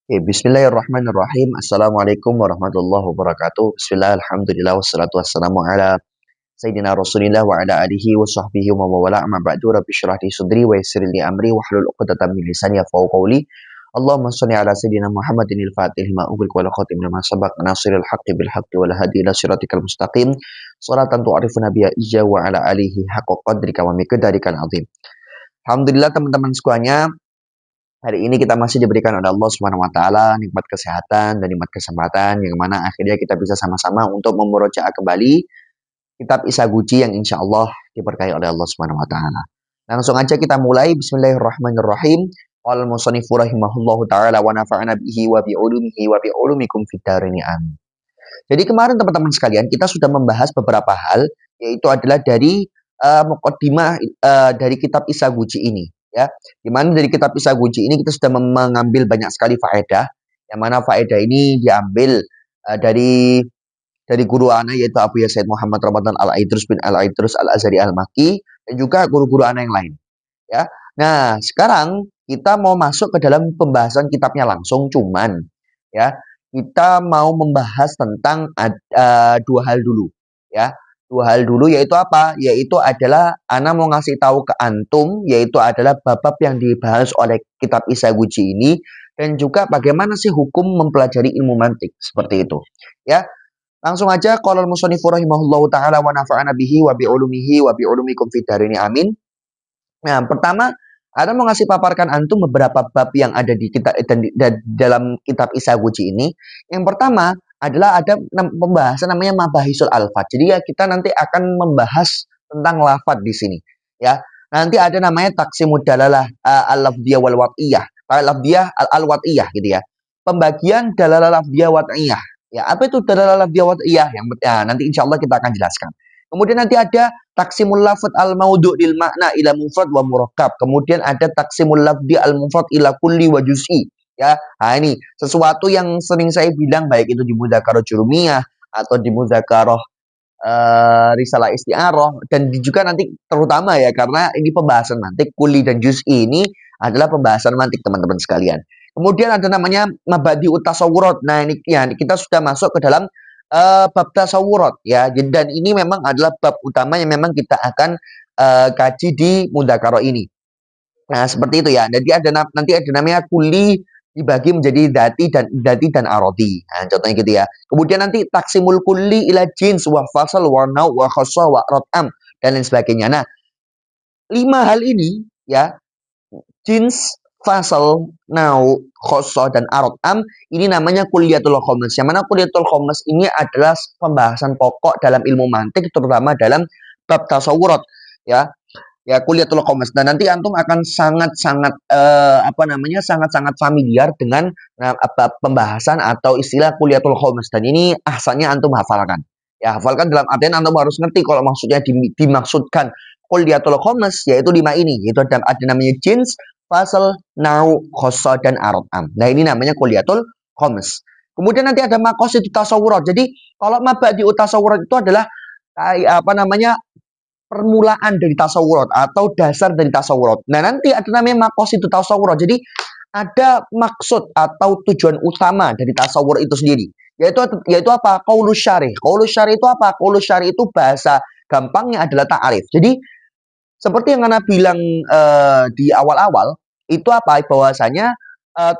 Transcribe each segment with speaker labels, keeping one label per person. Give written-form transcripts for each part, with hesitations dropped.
Speaker 1: Bismillahirrahmanirrahim. Assalamualaikum warahmatullahi wabarakatuh. Bismillah, alhamdulillah, wassalatu wassalamu ala Sayyidina Rasulillah wa ala alihi wa sahbihi wa mawala amma ba'du. Rabbi syrah li sudri wa yassir li amri wa hlul 'uqdatam min lisani yafqahu qawli. Allahumma shalli ala Sayyidina Muhammadin al-Fatih lima ughliq wal khatim lima sabaq nasiril haqqi bil haqqi wal hadi ila siratikal mustaqim. Salatan tu'arifuna biha ijza wa ala alihi haqqa qadrika wa miqdarikal azim. Alhamdulillah teman-teman semuanya. Hari ini kita masih diberikan oleh Allah Subhanahu wa taala nikmat kesehatan dan nikmat kesempatan yang mana akhirnya kita bisa sama-sama untuk memurojaah kembali kitab Isaguchi yang insya Allah diberkahi oleh Allah Subhanahu wa taala. Langsung aja kita mulai. Bismillahirrahmanirrahim. Qala al-musannifu rahimahullahu taala wa nafa'ana bihi wa bi ulumihi wa bi ulumikum fid dharain amin. Jadi kemarin teman-teman sekalian kita sudah membahas beberapa hal, yaitu adalah dari muqaddimah dari kitab Isaguchi ini, ya. Di mana dari kitab Isaguchi ini kita sudah mengambil banyak sekali faedah, yang mana faedah ini diambil dari guru ana yaitu Abu Ya Said Muhammad Ramadan Al-Aidrus bin Al-Aidrus Al-Azhari Al-Makki dan juga guru-guru ana yang lain, ya. Nah, sekarang kita mau masuk ke dalam pembahasan kitabnya langsung, cuman ya kita mau membahas tentang dua hal dulu, ya. Dua hal dulu yaitu apa? Yaitu adalah ana mau ngasih tahu ke antum, yaitu adalah bab-bab yang dibahas oleh kitab Isaguchi ini dan juga bagaimana sih hukum mempelajari ilmu mantik seperti itu, ya. Langsung aja, qala al-musannifu rahimahullahu taala wa nafa'ana bihi wa bi ulumihi wa bi ulumikum fid dharain amin. Nah, pertama ana mau ngasih paparkan antum beberapa bab yang ada di kitab dalam kitab Isaguchi ini. Yang pertama adalah ada pembahasan namanya mabahisul alfat. Jadi ya kita nanti akan membahas tentang lafaz di sini, ya. Nanti ada namanya taqsimud dalalah al-lafdhiyah wal wad'iyah. Al-lafdhiyah al-wad'iyah gitu ya. Pembagian dalalah lafdhiyah wad'iyah. Ya, apa itu dalalah lafdhiyah wad'iyah? Nanti insyaallah kita akan jelaskan. Kemudian nanti ada taksimul lafad al-maudu' lil makna ila mufrad wa murakkab. Kemudian ada taksimul lafdi al-mufrad ila kulli wa juz'i. Ya, nah ini sesuatu yang sering saya bilang baik itu di mudzakarah jurumiyah atau di mudzakarah risalah isti'arah dan juga nanti terutama ya karena ini pembahasan mantik kulli dan juz'i ini adalah pembahasan mantik teman-teman sekalian. Kemudian ada namanya mabadi utasawurat. Nah, ini ya kita sudah masuk ke dalam bab tasawurat ya. Dan ini memang adalah bab utama yang memang kita akan kaji di mudzakarah ini. Nah, seperti itu ya. Nanti ada namanya kulli dibagi menjadi dati dan arodi. Nah, contohnya gitu ya. Kemudian nanti taksimul kulli ila jins wa fasal wa nau wa khassa wa rod'am dan lain sebagainya. Nah, 5 hal ini ya, jins, fasal, nau, khosoh, dan arod'am ini namanya kuliatul khomas. Yang mana kuliatul khomas ini adalah pembahasan pokok dalam ilmu mantik, terutama dalam bab tasawurat, ya. Ya, kuliatul khomas. Dan nanti antum akan sangat-sangat sangat-sangat familiar dengan pembahasan atau istilah kuliatul khomas. Dan ini ahsannya antum hafalkan. Ya, hafalkan dalam artian antum harus ngerti kalau maksudnya dimaksudkan kuliatul khomas yaitu 5 ini. Yaitu ada namanya jins, fasal, nau, khossa, dan arod'am. Nah, ini namanya kuliatul khomas. Kemudian nanti ada maqasid tasawurat. Jadi, kalau mabadi tasawurat itu adalah permulaan dari tasawurat atau dasar dari tasawurat. Nah, nanti ada namanya maqasid tasawurat. Jadi, ada maksud atau tujuan utama dari tasawur itu sendiri. Yaitu apa? Qaulus syarih. Qaulus syarih itu apa? Qaulus syarih itu bahasa gampangnya adalah ta'arif. Jadi, seperti yang Ana bilang di awal-awal, itu apa? Bahwasanya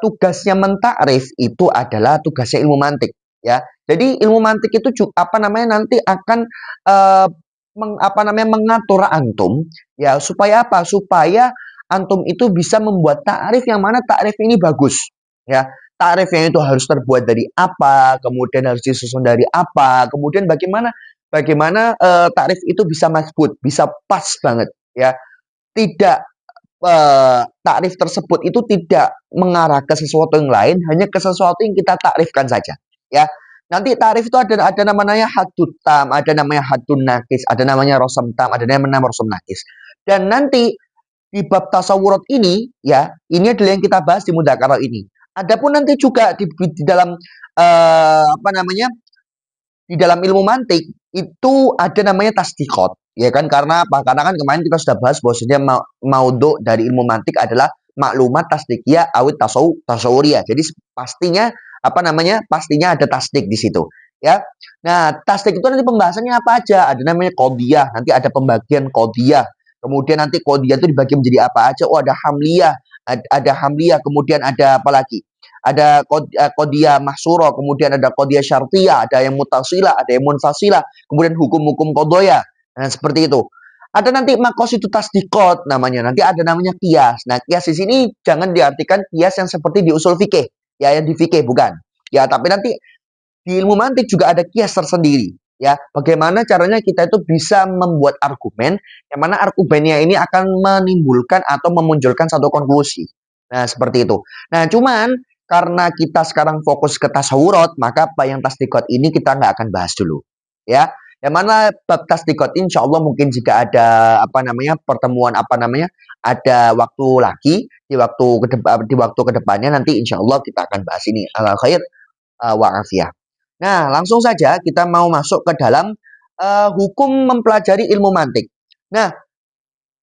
Speaker 1: tugasnya mentakrif itu adalah tugasnya ilmu mantik, ya. Jadi ilmu mantik itu nanti akan mengatur antum, ya, supaya apa? Supaya antum itu bisa membuat takrif yang mana takrif ini bagus, ya. Takrifnya itu harus terbuat dari apa, kemudian harus disusun dari apa, kemudian bagaimana takrif itu bisa mazbut, bisa pas banget, ya. Tidak takrif tersebut itu tidak mengarah ke sesuatu yang lain, hanya ke sesuatu yang kita takrifkan saja, ya. Nanti takrif itu ada namanya haddut tam, ada namanya haddun nakis, ada namanya rosam tam, ada namanya rosam nakis. Dan nanti di bab tasawurat ini, ya, ini adalah yang kita bahas di mudzakarah ini. Adapun nanti juga di dalam di dalam ilmu mantik itu ada namanya tasdiqot, ya kan? Karena apa? Karena kan kemarin kita sudah bahas bahwasanya maudhu dari ilmu mantik adalah maklumat tasdikiyah awit tasawuriyah. Jadi pastinya pastinya ada tasdik di situ. Ya. Nah, tasdik itu nanti pembahasannya apa aja? Ada namanya qodiyah, nanti ada pembagian qodiyah. Kemudian nanti qodiyah itu dibagi menjadi apa aja? Oh, ada hamliyah, ada hamliyah, kemudian ada apa lagi? Ada qodiyah mahsura, kemudian ada qodiyah syartiyah, ada yang mutasila, ada yang munfasila, kemudian hukum-hukum qodiyah. Nah, seperti itu. Ada nanti maqasidut tasdiqat namanya. Nanti ada namanya qiyas. Nah, qiyas di sini jangan diartikan qiyas yang seperti di usul fikih, ya yang di fikih bukan. Ya, tapi nanti di ilmu mantik juga ada kias tersendiri. Ya, bagaimana caranya kita itu bisa membuat argumen yang mana argumennya ini akan menimbulkan atau memunculkan satu konklusi. Nah, seperti itu. Nah, cuman karena kita sekarang fokus ke tasawurat, maka apa yang tasdikot ini kita nggak akan bahas dulu. Ya, yang mana bab tasdikot insya Allah mungkin jika ada pertemuan ada waktu lagi di waktu kedepannya nanti insya Allah kita akan bahas ini. Ala khair wa afiyah. Nah, langsung saja kita mau masuk ke dalam hukum mempelajari ilmu mantik. Nah,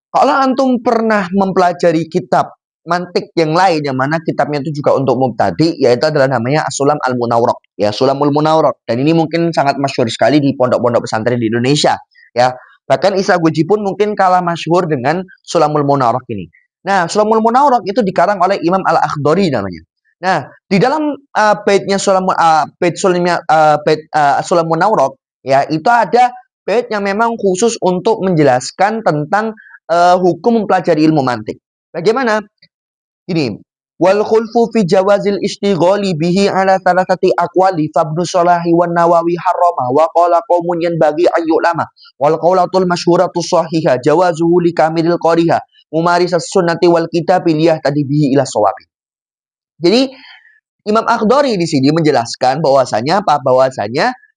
Speaker 1: kalau antum pernah mempelajari kitab mantik yang lain, yang mana kitabnya itu juga untuk mubtadi, yaitu adalah namanya As-Sulam Al-Munawwaraq, ya Sulamul Munawwaraq. Dan ini mungkin sangat masyhur sekali di pondok-pondok pesantren di Indonesia, ya. Bahkan Isa Guji pun mungkin kalah masyhur dengan Sulamul Munawwaraq ini. Nah, Sulamul Munawwaraq itu dikarang oleh Imam Al-Akhdari namanya. Nah, di dalam baitnya Sulam Munawwaraq ya, itu ada bait yang memang khusus untuk menjelaskan tentang hukum mempelajari ilmu mantik. Bagaimana? Ini wal khulfu fi jawazil istighali bihi ala thalathati aqwali fabnu salahi wan nawawi harrama wa qala qaumun yanbaghi ayyulama wal qaulatul masyhuratu sahihah jawazuhu li kamilil qariha mumarisas sunnati wal kitabi liyah tadi bihi ila sawabi. Jadi Imam Akhdari di sini menjelaskan bahwasanya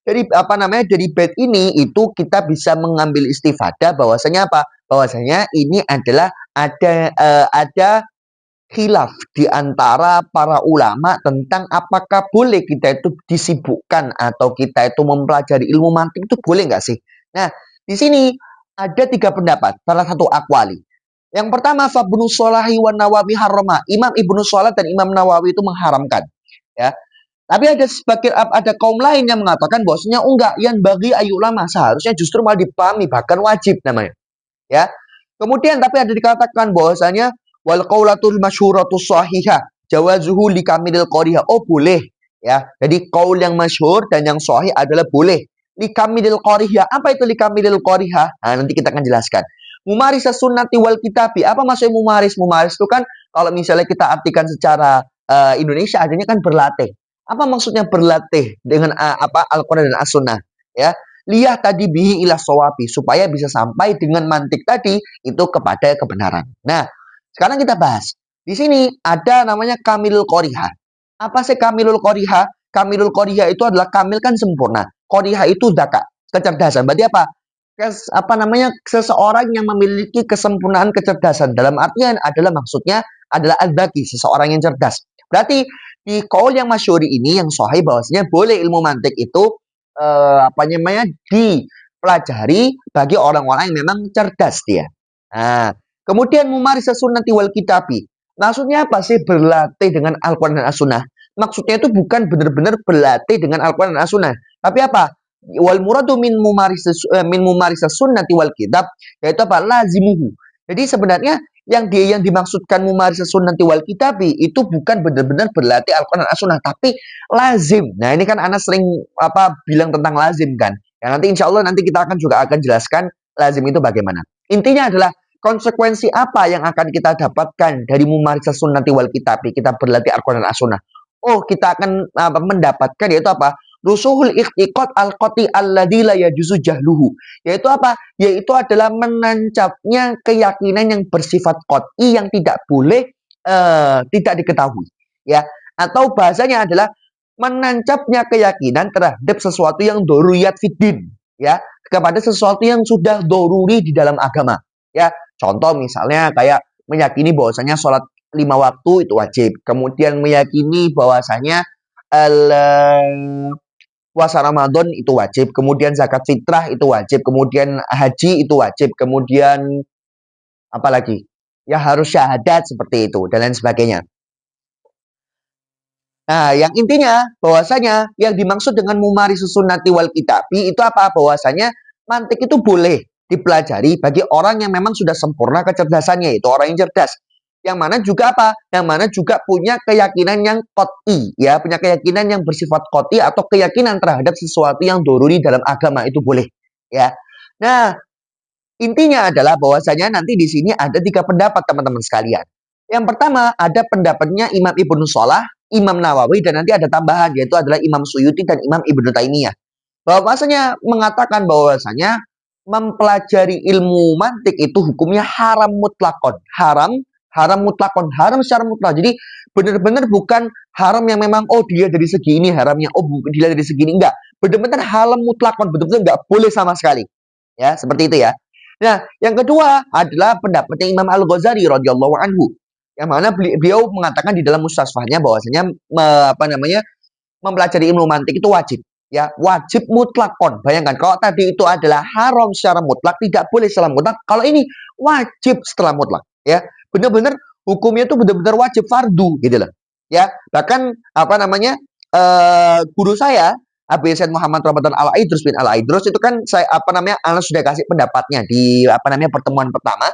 Speaker 1: dari bait ini itu kita bisa mengambil istifadah bahwasanya bahwasanya ini adalah ada khilaf di antara para ulama tentang apakah boleh kita itu disibukkan atau kita itu mempelajari ilmu mantik itu boleh nggak sih? Nah, di sini ada 3 pendapat, salah satu aqwali. Yang pertama, Fabnu Sholahi wan Nawawi harrama. Imam Ibnu Shalah dan Imam Nawawi itu mengharamkan. Ya. Tapi ada kaum lain yang mengatakan bahwasanya enggak, yang bagi ayu ulama seharusnya justru malah dipahami bahkan wajib namanya. Ya. Kemudian tapi ada dikatakan bahwasanya wal qaulatul masyhuratus shahihah jawazuhu likamilil qariha. Oh, boleh. Ya. Jadi qaul yang masyhur dan yang sahih adalah boleh. Likamilil qariha. Apa itu likamilil qariha? Nah, nanti kita akan jelaskan. Mumaris sunnati wal kitabi. Apa maksudnya mumaris? Mumaris itu kan kalau misalnya kita artikan secara Indonesia adanya kan berlatih. Apa maksudnya berlatih dengan Al-Quran dan As-Sunnah? Ya, liyah tadi bihi ilah sawabi, supaya bisa sampai dengan mantik tadi itu kepada kebenaran. Nah, sekarang kita bahas. Di sini ada namanya kamilul qariha. Apa sih kamilul qariha? Kamilul qariha itu adalah kamil kan sempurna. Qariha itu daka, kecerdasan. Berarti apa? Seseorang yang memiliki kesempurnaan kecerdasan, dalam artian adalah maksudnya adalah al-baqi, seseorang yang cerdas. Berarti di qaul yang masyhuri ini yang sahih bahwasanya boleh ilmu mantik itu dipelajari bagi orang-orang yang memang cerdas dia. Nah, kemudian mumaris sunnati wal kitabi. Maksudnya apa sih berlatih dengan Al-Quran dan As-Sunnah? Maksudnya itu bukan benar-benar berlatih dengan Al-Quran dan As-Sunnah, tapi apa? Wal muradu min mumarisas sunnati wal kitab, yaitu apa? Lazimuhu. Jadi sebenarnya yang dimaksudkan mumarisas sunnati wal kitabi itu bukan benar-benar berlatih Al-Quran dan As-Sunnah, tapi lazim. Nah, ini kan Ana sering bilang tentang lazim kan. Ya, nanti insya Allah nanti kita juga akan jelaskan lazim itu bagaimana. Intinya adalah konsekuensi apa yang akan kita dapatkan dari mumarisas sunnati wal kitabi, kita berlatih Al-Quran dan As-Sunnah. Oh, kita akan mendapatkan yaitu apa? Rusuhul ikhtiqat al-qati alladzi la yajuzu jahluhu. Yaitu apa? Yaitu adalah menancapnya keyakinan yang bersifat qat'i yang tidak boleh tidak diketahui. Ya, atau bahasanya adalah menancapnya keyakinan terhadap sesuatu yang doruriyat fiddin, ya, kepada sesuatu yang sudah doruri di dalam agama. Ya, contoh misalnya kayak meyakini bahwasanya sholat 5 waktu itu wajib. Kemudian meyakini bahwasanya puasa Ramadan itu wajib, kemudian zakat fitrah itu wajib, kemudian haji itu wajib, kemudian apa lagi? ya harus syahadat seperti itu dan lain sebagainya. Nah, yang intinya bahwasanya yang dimaksud dengan mumarisus sunnati wal kitabi itu apa? Bahwasanya mantik itu boleh dipelajari bagi orang yang memang sudah sempurna kecerdasannya, itu orang yang cerdas. Yang mana juga apa? Yang mana juga punya keyakinan yang qot'i, ya, punya keyakinan yang bersifat qot'i atau keyakinan terhadap sesuatu yang doruri dalam agama itu boleh, ya. Nah, intinya adalah bahwasanya nanti di sini ada 3 pendapat teman-teman sekalian. Yang pertama ada pendapatnya Imam Ibnu Shalah, Imam Nawawi, dan nanti ada tambahan yaitu adalah Imam Suyuti dan Imam Ibnu Taimiyah. Bahwasanya mengatakan bahwasanya mempelajari ilmu mantik itu hukumnya haram mutlakon. Haram mutlakon, haram secara mutlak. Jadi benar-benar bukan haram yang memang oh dia dari segi ini haramnya, oh dia dari segi ini enggak. Benar-benar haram mutlakon, betul-betul enggak boleh sama sekali. Ya, seperti itu ya. Nah, yang kedua adalah pendapatnya Imam Al-Ghazali radhiyallahu anhu. Yang mana beliau mengatakan di dalam mustasfahnya bahwasanya mempelajari ilmu mantik itu wajib. Ya, wajib mutlakon. Bayangkan kalau tadi itu adalah haram secara mutlak, tidak boleh secara mutlak. Kalau ini wajib setelah mutlak, ya. Benar-benar hukumnya itu benar-benar wajib fardu gitu loh. Ya, bahkan guru saya Abi Said Muhammad Ramadan Al-Aidrus bin Al-Aidrus itu kan Ana sudah kasih pendapatnya di pertemuan pertama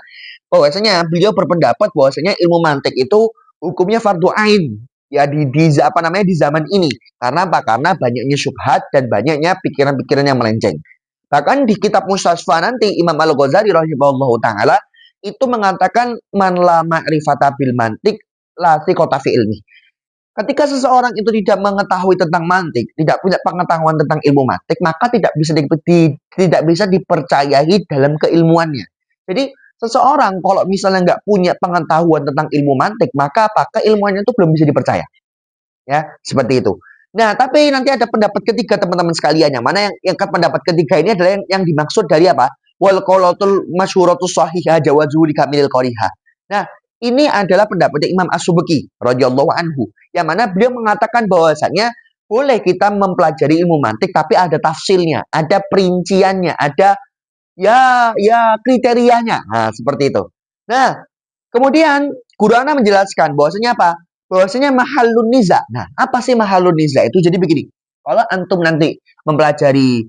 Speaker 1: bahwasanya beliau berpendapat bahwasanya ilmu mantik itu hukumnya fardu ain ya di zaman ini. Karena apa? Karena banyaknya syubhat dan banyaknya pikiran-pikiran yang melenceng. Bahkan di kitab Mustasfa nanti Imam Al-Ghazali rahimahullahu taala itu mengatakan man la ma'rifata bil mantik la thiqata fi ilmi. Ketika seseorang itu tidak mengetahui tentang mantik, tidak punya pengetahuan tentang ilmu mantik, maka tidak bisa dipercayai dalam keilmuannya. Jadi seseorang kalau misalnya nggak punya pengetahuan tentang ilmu mantik, maka keilmuannya itu belum bisa dipercaya. Ya, seperti itu. Nah, tapi nanti ada pendapat ketiga teman-teman sekalian, yang mana yang pendapat ketiga ini adalah yang dimaksud dari apa? Wal qolatul masyhuratus sahihah jawazu li kamilil qariha. Nah, ini adalah pendapatnya Imam As-Subki radhiyallahu anhu, yang mana beliau mengatakan bahwasanya boleh kita mempelajari ilmu mantik tapi ada tafsilnya, ada perinciannya, ada kriterianya. Nah, seperti itu. Nah, kemudian Guru Ana menjelaskan bahwasanya apa? Bahwasanya mahalun niza. Nah, apa sih mahalun niza itu? Jadi begini, kalau antum nanti mempelajari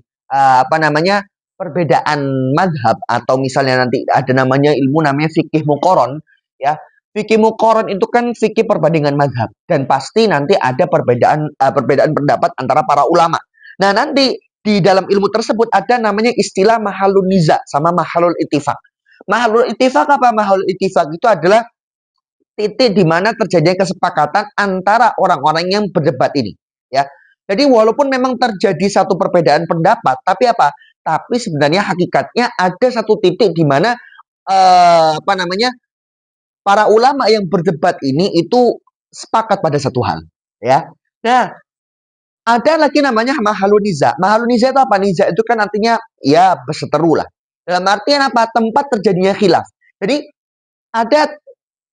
Speaker 1: perbedaan madhab atau misalnya nanti ada namanya ilmu namanya fikih muqaron, ya. Fikih muqaron itu kan fikih perbandingan madhab dan pasti nanti ada perbedaan pendapat antara para ulama. Nah, nanti di dalam ilmu tersebut ada namanya istilah mahalun niza sama mahalul ittifaq. Mahalul ittifaq apa? Mahalul ittifaq itu adalah titik di mana terjadinya kesepakatan antara orang-orang yang berdebat ini, ya. Jadi walaupun memang terjadi satu perbedaan pendapat, tapi apa? Tapi sebenarnya hakikatnya ada satu titik di mana para ulama yang berdebat ini itu sepakat pada satu hal, ya. Nah, ada lagi namanya mahalun niza. Mahalun niza itu apa? Niza itu kan artinya ya berseteru lah. Dalam artian apa? Tempat terjadinya khilaf. Jadi ada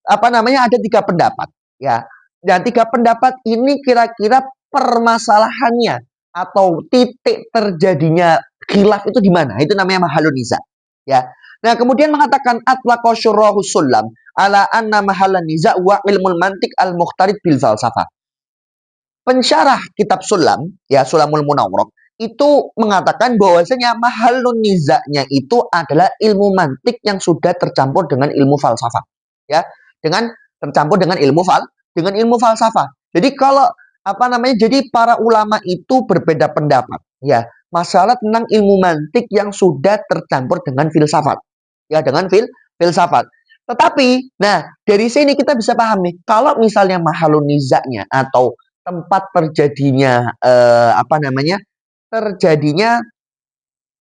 Speaker 1: ada 3 pendapat, ya. Dan 3 pendapat ini kira-kira permasalahannya atau titik terjadinya khilaf itu di mana? Itu namanya mahalun niza, ya. Nah, kemudian mengatakan atlaqa syurrahu sullam ala anna mahalun niza wa ilmul mantiq al-mukhtarid bil falsafah. Pensyarah kitab Sulam, ya Sulamul Munawwarah, itu mengatakan bahwasanya mahalun nizanya itu adalah ilmu mantik yang sudah tercampur dengan ilmu falsafah, ya, dengan tercampur dengan ilmu falsafah. Jadi kalau jadi para ulama itu berbeda pendapat, ya, masalah tentang ilmu mantik yang sudah tercampur dengan filsafat, ya, dengan filsafat. Tetapi, nah, dari sini kita bisa paham nih, kalau misalnya mahalun nizanya atau tempat terjadinya terjadinya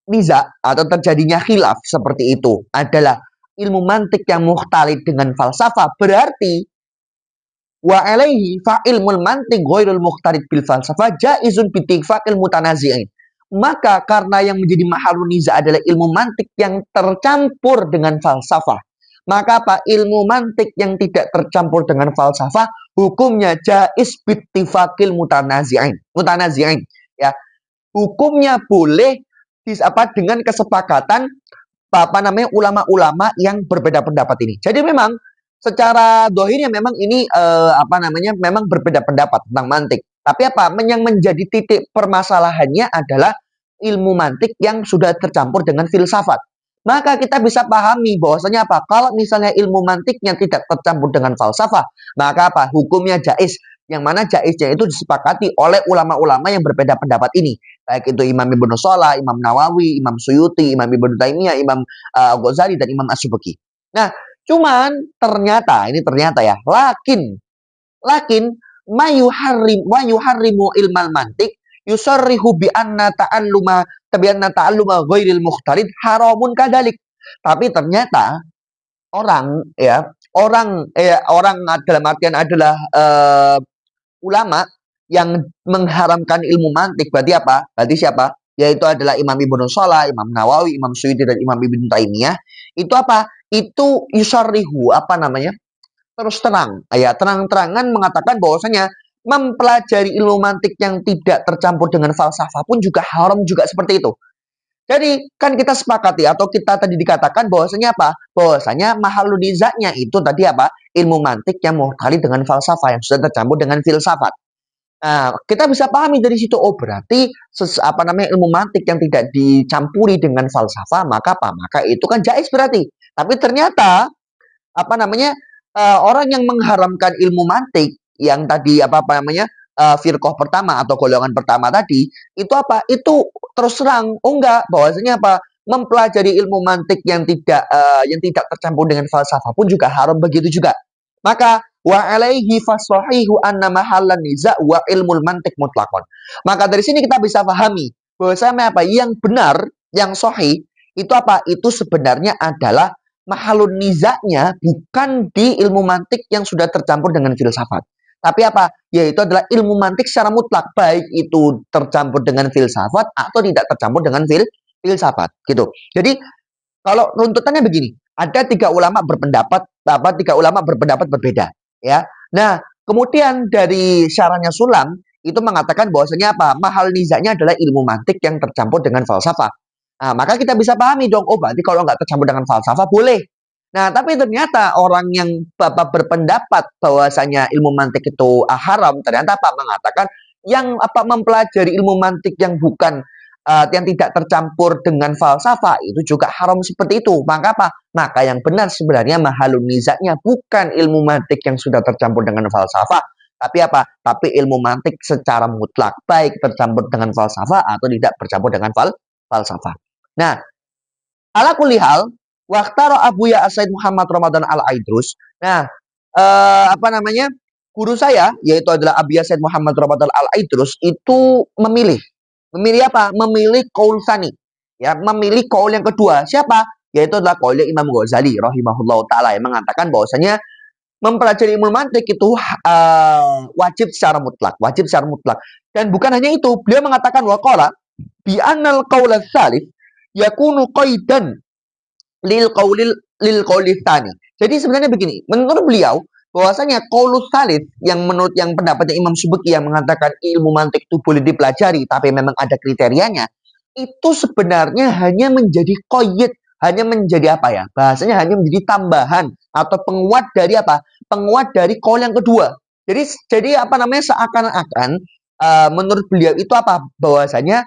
Speaker 1: niza atau terjadinya khilaf seperti itu adalah ilmu mantik yang mukhtalid dengan falsafah, berarti wa alaihi fa ilmul mantik ghairul mukhtalid bil falsafah jaizun bittifaqil mutanazi'in. Maka karena yang menjadi mahalun niza adalah ilmu mantik yang tercampur dengan falsafah, maka apa? Ilmu mantik yang tidak tercampur dengan falsafah hukumnya jaiz bittifaqil mutanazi'in. Ya. Hukumnya boleh dengan kesepakatan ulama-ulama yang berbeda pendapat ini. Jadi memang secara dohirnya memang ini memang berbeda pendapat tentang mantik. Tapi yang menjadi titik permasalahannya adalah ilmu mantik yang sudah tercampur dengan filsafat. Maka kita bisa pahami bahwasanya kalau misalnya ilmu mantiknya tidak tercampur dengan falsafah, maka hukumnya jaiz. Yang mana jaiznya itu disepakati oleh ulama-ulama yang berbeda pendapat ini. Baik itu Imam Ibnu Shalah, Imam Nawawi, Imam Suyuti, Imam Ibnu Taimiyah, Imam Ghazali, dan Imam Asyubaki. Nah, cuman ternyata ya, lakin mayuharrimu ilmal mantik yusarrihu bi anna ta'alluma ghairil mukhtalid haramun kadalik. Tapi ternyata orang dalam artian adalah ulama yang mengharamkan ilmu mantik berarti apa? Berarti siapa? Yaitu adalah Imam Ibnu Shalah, Imam Nawawi, Imam Suyuti, dan Imam Ibnu Taimiyah. Itu apa? Itu yusarrihu terus terang, ya terang-terangan mengatakan bahwasanya mempelajari ilmu mantik yang tidak tercampur dengan falsafah pun juga haram juga seperti itu. Jadi kan kita sepakati atau kita tadi dikatakan bahwasanya bahwasanya mahalunizanya itu tadi ilmu mantik yang muhtali dengan falsafah yang sudah tercampur dengan filsafat. Nah, kita bisa pahami dari situ, berarti ilmu mantik yang tidak dicampuri dengan falsafah maka itu kan jaiz berarti. Tapi ternyata orang yang mengharamkan ilmu mantik yang tadi firqah pertama atau golongan pertama tadi itu itu terus terang enggak bahwasanya mempelajari ilmu mantik yang tidak tercampur dengan falsafah pun juga haram begitu juga. Maka wa alaihi fasahihu anna mahallan niza wa ilmul mantik mutlaqan. Maka dari sini kita bisa pahami bahwasanya yang benar, yang sahih itu itu sebenarnya adalah mahalun nizaknya bukan di ilmu mantik yang sudah tercampur dengan filsafat. Tapi yaitu adalah ilmu mantik secara mutlak, baik itu tercampur dengan filsafat atau tidak tercampur dengan filsafat, gitu. Jadi kalau runtutannya begini, ada tiga ulama berpendapat berbeda, ya. Nah, kemudian dari syarahnya Sulam itu mengatakan bahwasanya mahal nizaknya adalah ilmu mantik yang tercampur dengan falsafah. Nah, maka kita bisa pahami dong, berarti kalau nggak tercampur dengan falsafah boleh. Nah, tapi ternyata orang yang berpendapat bahwasanya ilmu mantik itu haram, ternyata mengatakan yang mempelajari ilmu mantik yang bukan yang tidak tercampur dengan falsafah itu juga haram seperti itu. Maka maka yang benar sebenarnya mahalun nizaknya bukan ilmu mantik yang sudah tercampur dengan falsafah, tapi tapi ilmu mantik secara mutlak, baik tercampur dengan falsafah atau tidak bercampur dengan falsafah. Nah, ala kulli hal, waqtara Abu Ya Said Muhammad Ramadan Al-Aidrus. Nah, guru saya yaitu adalah Abu Ya Said Muhammad Ramadan Al-Aidrus itu memilih Memilih qaul tsani. Ya, memilih qaul yang kedua. Siapa? Yaitu adalah qaul Imam Ghazali rahimahullahu taala yang mengatakan bahwasanya mempelajari ilmu mantik itu wajib secara mutlak, Dan bukan hanya itu, beliau mengatakan waqala bi annal qaul tsalits yakunu qaidan lil qaulil tsani. Jadi sebenarnya begini, menurut beliau bahwasanya qaulus tsalits yang menurut yang pendapatnya Imam Subki yang mengatakan ilmu mantik itu boleh dipelajari tapi memang ada kriterianya, itu sebenarnya hanya menjadi qaid, hanya menjadi bahasanya hanya menjadi tambahan atau penguat dari penguat dari qaul yang kedua. Jadi seakan-akan menurut beliau itu bahwasanya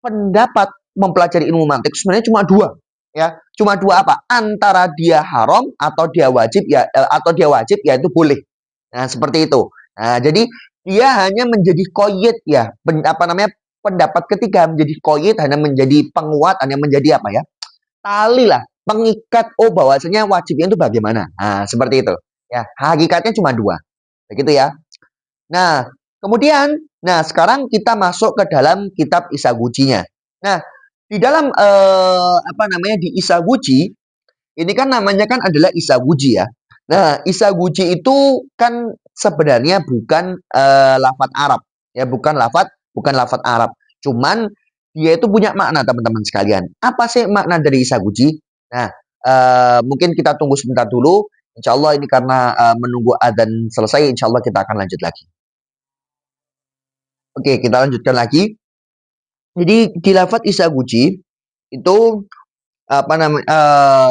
Speaker 1: pendapat mempelajari ilmu mantik sebenarnya cuma dua, ya, cuma dua antara dia haram atau dia wajib yaitu boleh. Nah, seperti itu. Nah, jadi dia hanya menjadi qaid, ya, pendapat ketiga menjadi qaid, hanya menjadi penguat, hanya menjadi tali lah, pengikat bahwasanya wajibnya itu bagaimana. Nah, seperti itu. Ya, hakikatnya cuma dua. Begitu ya. Nah, kemudian sekarang kita masuk ke dalam kitab Isagujinya. Nah, di dalam di Isaguji ini kan namanya kan adalah Isaguji ya. Nah, Isaguji itu kan sebenarnya bukan lafaz Arab, ya, bukan lafaz Arab. Cuman dia itu punya makna, teman-teman sekalian. Apa sih makna dari Isaguji? Nah, mungkin kita tunggu sebentar dulu. Insya Allah ini karena menunggu adzan selesai, insya Allah kita akan lanjut lagi. Oke, kita lanjutkan lagi. Jadi di lafaz Isaguji itu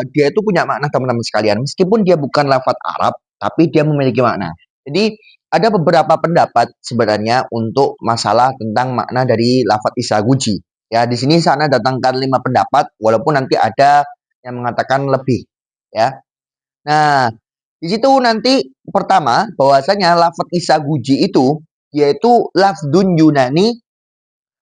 Speaker 1: dia itu punya makna, teman-teman sekalian. Meskipun dia bukan lafaz Arab, tapi dia memiliki makna. Jadi ada beberapa pendapat sebenarnya untuk masalah tentang makna dari lafadz isaguji. Ya, di sini sana datangkan 5 pendapat, walaupun nanti ada yang mengatakan lebih. Ya, nah di situ nanti pertama bahwasanya lafadz isaguji itu yaitu lafdun Yunani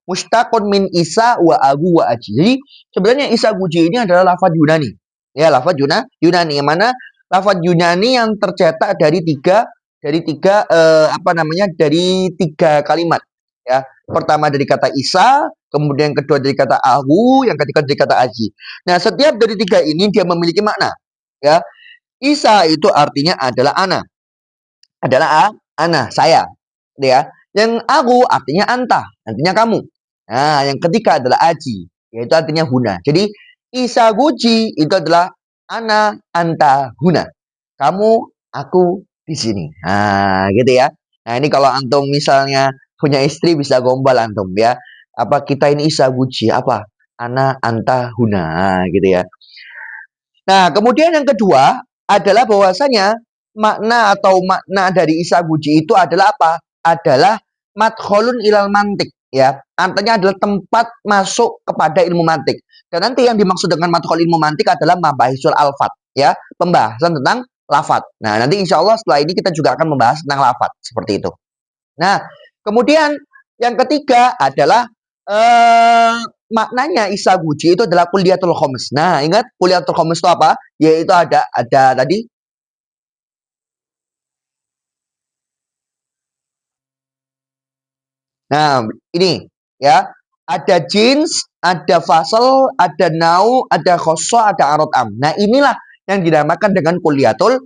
Speaker 1: mustaqun min isa wa agu wa aji. Jadi sebenarnya isaguji ini adalah lafadz Yunani. Ya, lafadz Yunani yang mana lafadz Yunani yang tercetak dari tiga dari tiga kalimat. Ya, pertama dari kata isa, kemudian kedua dari kata agu, yang ketiga dari kata aji. Nah, setiap dari tiga ini dia memiliki makna. Ya, isa itu artinya adalah ana. Ana, saya. Ya. Yang aku artinya anta, artinya kamu. Nah, yang ketiga adalah aji, yaitu artinya huna. Jadi, isaguji itu adalah ana, anta, huna. Kamu, aku di sini. Nah, gitu ya. Nah, ini kalau antum misalnya punya istri bisa gombal antum ya. Apa kita ini isaguji apa? Ana, anta, huna, gitu ya. Nah, kemudian yang kedua adalah bahwasanya makna dari isaguji itu adalah apa? Adalah madkholun ilal mantik, ya. Artinya adalah tempat masuk kepada ilmu mantik. Dan nanti yang dimaksud dengan madkhol ilmu mantik adalah mabahisul alfat, ya, pembahasan tentang lafat. Nah, nanti insya Allah setelah ini kita juga akan membahas tentang lafat seperti itu. Nah, kemudian yang ketiga adalah maknanya isaguji itu adalah kuliatul khomes. Nah, ingat kuliatul khomes itu apa? Yaitu ada tadi. Nah, ini ya. Ada jins, ada fasal, ada nau, ada khoso, ada arotam. Nah, inilah yang dinamakan dengan kuliatul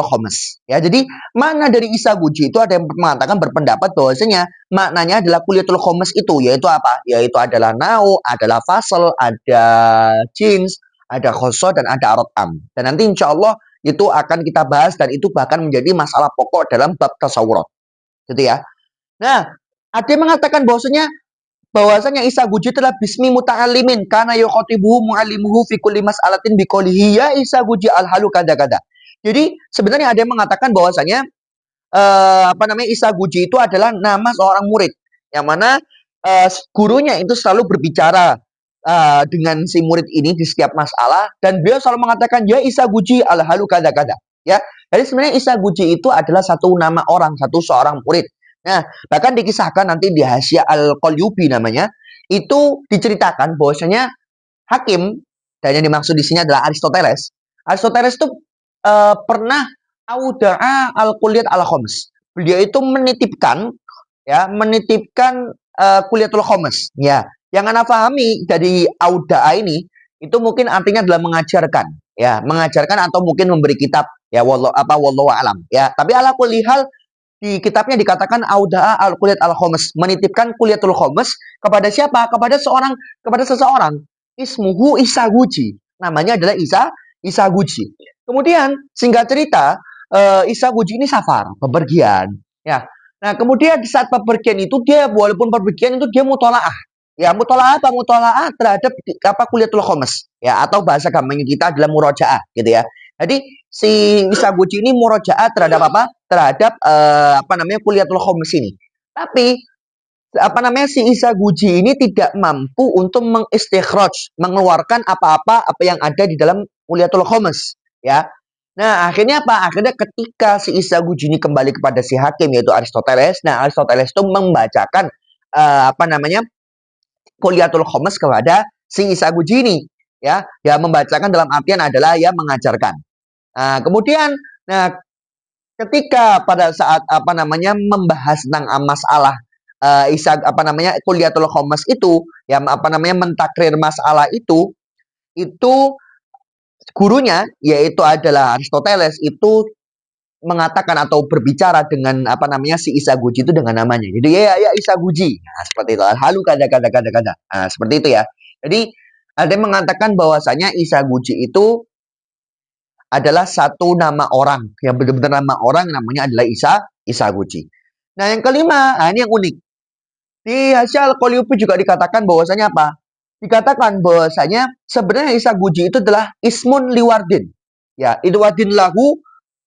Speaker 1: khomes. Ya, jadi makna dari isaguji itu ada yang mengatakan berpendapat bahwasanya maknanya adalah kuliatul khomes itu, yaitu apa? Yaitu adalah nau, adalah fasal, ada jins, ada khoso, dan ada arotam. Dan nanti insya Allah itu akan kita bahas dan itu bahkan menjadi masalah pokok dalam bab tasawurat. Gitu ya. Nah, ada yang mengatakan bahwasanya isaguji adalah bismi muta'allimin karena yukhatibuhu mu'allimuhu fi kulli mas'alatin biqolihi ya isaguji al-halu kada-kada. Jadi sebenarnya ada yang mengatakan bahwasanya isaguji itu adalah nama seorang murid yang mana gurunya itu selalu berbicara dengan si murid ini di setiap masalah dan beliau selalu mengatakan ya isaguji al-halu kada-kada. Ya, jadi sebenarnya isaguji itu adalah satu nama orang, seorang murid. Nah, bahkan dikisahkan nanti di Hasyiah Al-Qalyubi namanya, itu diceritakan bahwasanya hakim, dan yang dimaksud di sini adalah Aristoteles. Aristoteles itu pernah auda'a al-kulliyat al-khomes. Beliau itu menitipkan kuliatul khomes. Ya, yang Anda pahami dari auda'a ini, itu mungkin artinya adalah mengajarkan atau mungkin memberi kitab, ya, wallahu alam. Ya, tapi ala kulli hal di kitabnya dikatakan auda'a al-kuliat al-khomes, menitipkan kuliatul khomes kepada siapa? Kepada seseorang. Ismuhu isaguji. Namanya adalah isaguji. Kemudian singkat cerita, isaguji ini safar, bepergian. Ya. Nah, kemudian di saat bepergian itu dia walaupun bepergian itu dia mutolaah. Ya, mutolaah terhadap kuliatul khomes. Ya, atau bahasa gampangnya kita adalah murojaah, gitu ya. Jadi si isaguji ini murojaah terhadap apa? Terhadap kuliatul khomes ini. Tapi si isaguji ini tidak mampu untuk mengeluarkan apa yang ada di dalam kuliatul khomes, ya. Nah, akhirnya apa? Akhirnya ketika si isaguji ini kembali kepada si hakim yaitu Aristoteles. Nah, Aristoteles itu membacakan kuliatul khomes kepada si isaguji ini, ya. Ya, membacakan dalam artian adalah ya mengajarkan. Nah, kemudian ketika pada saat membahas tentang masalah kuliatul khomes itu ya mentakrir masalah itu gurunya yaitu adalah Aristoteles itu mengatakan atau berbicara dengan si isaguji itu dengan namanya. Jadi ya isaguji. Nah, seperti itu. Halu kada. Nah, seperti itu ya. Jadi ada yang mengatakan bahwasanya isaguji itu adalah satu nama orang, yang benar-benar nama orang namanya adalah isaguji. Nah, yang kelima, ini yang unik. Di Hasyiah Al-Qalyubi juga dikatakan bahwasanya apa? Dikatakan bahwasanya sebenarnya isaguji itu adalah ismun liwardin. Ya, liwardin lahu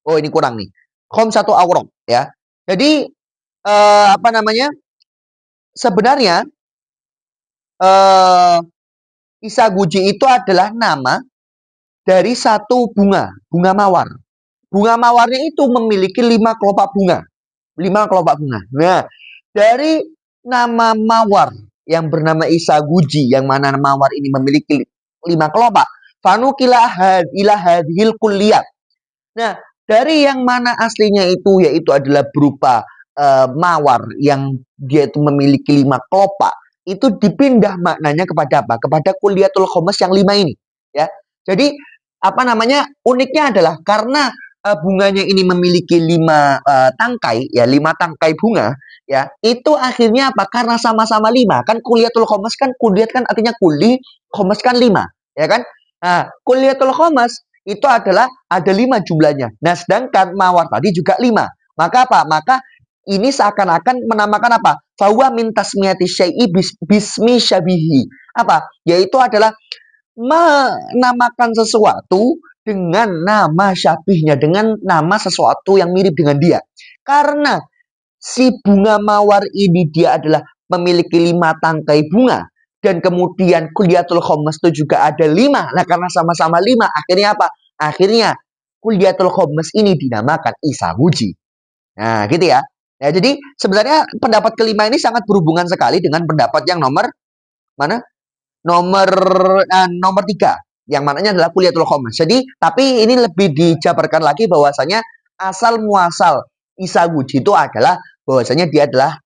Speaker 1: Oh, ini kurang nih. Khamsatu awraq ya. Jadi apa namanya? Sebenarnya eh Isaguji itu adalah nama dari satu bunga, bunga mawar. Bunga mawarnya itu memiliki 5 kelopak bunga. 5 kelopak bunga. Nah, dari nama mawar yang bernama Isaguji, yang mana mawar ini memiliki 5 kelopak, fanukila ila hadhil kulliyah. Nah, dari yang mana aslinya itu yaitu adalah berupa mawar yang dia itu memiliki 5 kelopak, itu dipindah maknanya kepada apa? Kepada Kulliyatul Khomas yang 5 ini, ya. Jadi apa namanya? Uniknya adalah karena bunganya ini memiliki 5 tangkai, ya 5 tangkai bunga, ya. Itu akhirnya apa? Karena sama-sama 5, kan Kulliyatul Khomas kan kulliyat kan artinya kuli, khomas kan 5, ya kan? Nah, Kulliyatul Khomas itu adalah ada 5 jumlahnya. Nah, sedangkan mawar tadi juga 5. Maka apa? Maka ini seakan-akan menamakan apa? Fahuwa min tasmiyati syai'i bismi syabihi. Apa? Yaitu adalah menamakan sesuatu dengan nama syabihnya, dengan nama sesuatu yang mirip dengan dia. Karena si bunga mawar ini dia adalah memiliki 5 tangkai bunga. Dan kemudian Kulliyatul Khomas itu juga ada 5. Nah, karena sama-sama 5, akhirnya apa? Akhirnya Kulliyatul Khomas ini dinamakan Isaguji. Nah, gitu ya. Nah, jadi sebenarnya pendapat kelima ini sangat berhubungan sekali dengan pendapat yang nomor mana? Nomor 3. Yang mananya adalah Kulliyatul Khomas. Jadi, tapi ini lebih dijabarkan lagi bahwasanya asal muasal Isaguji itu adalah bahwasanya dia adalah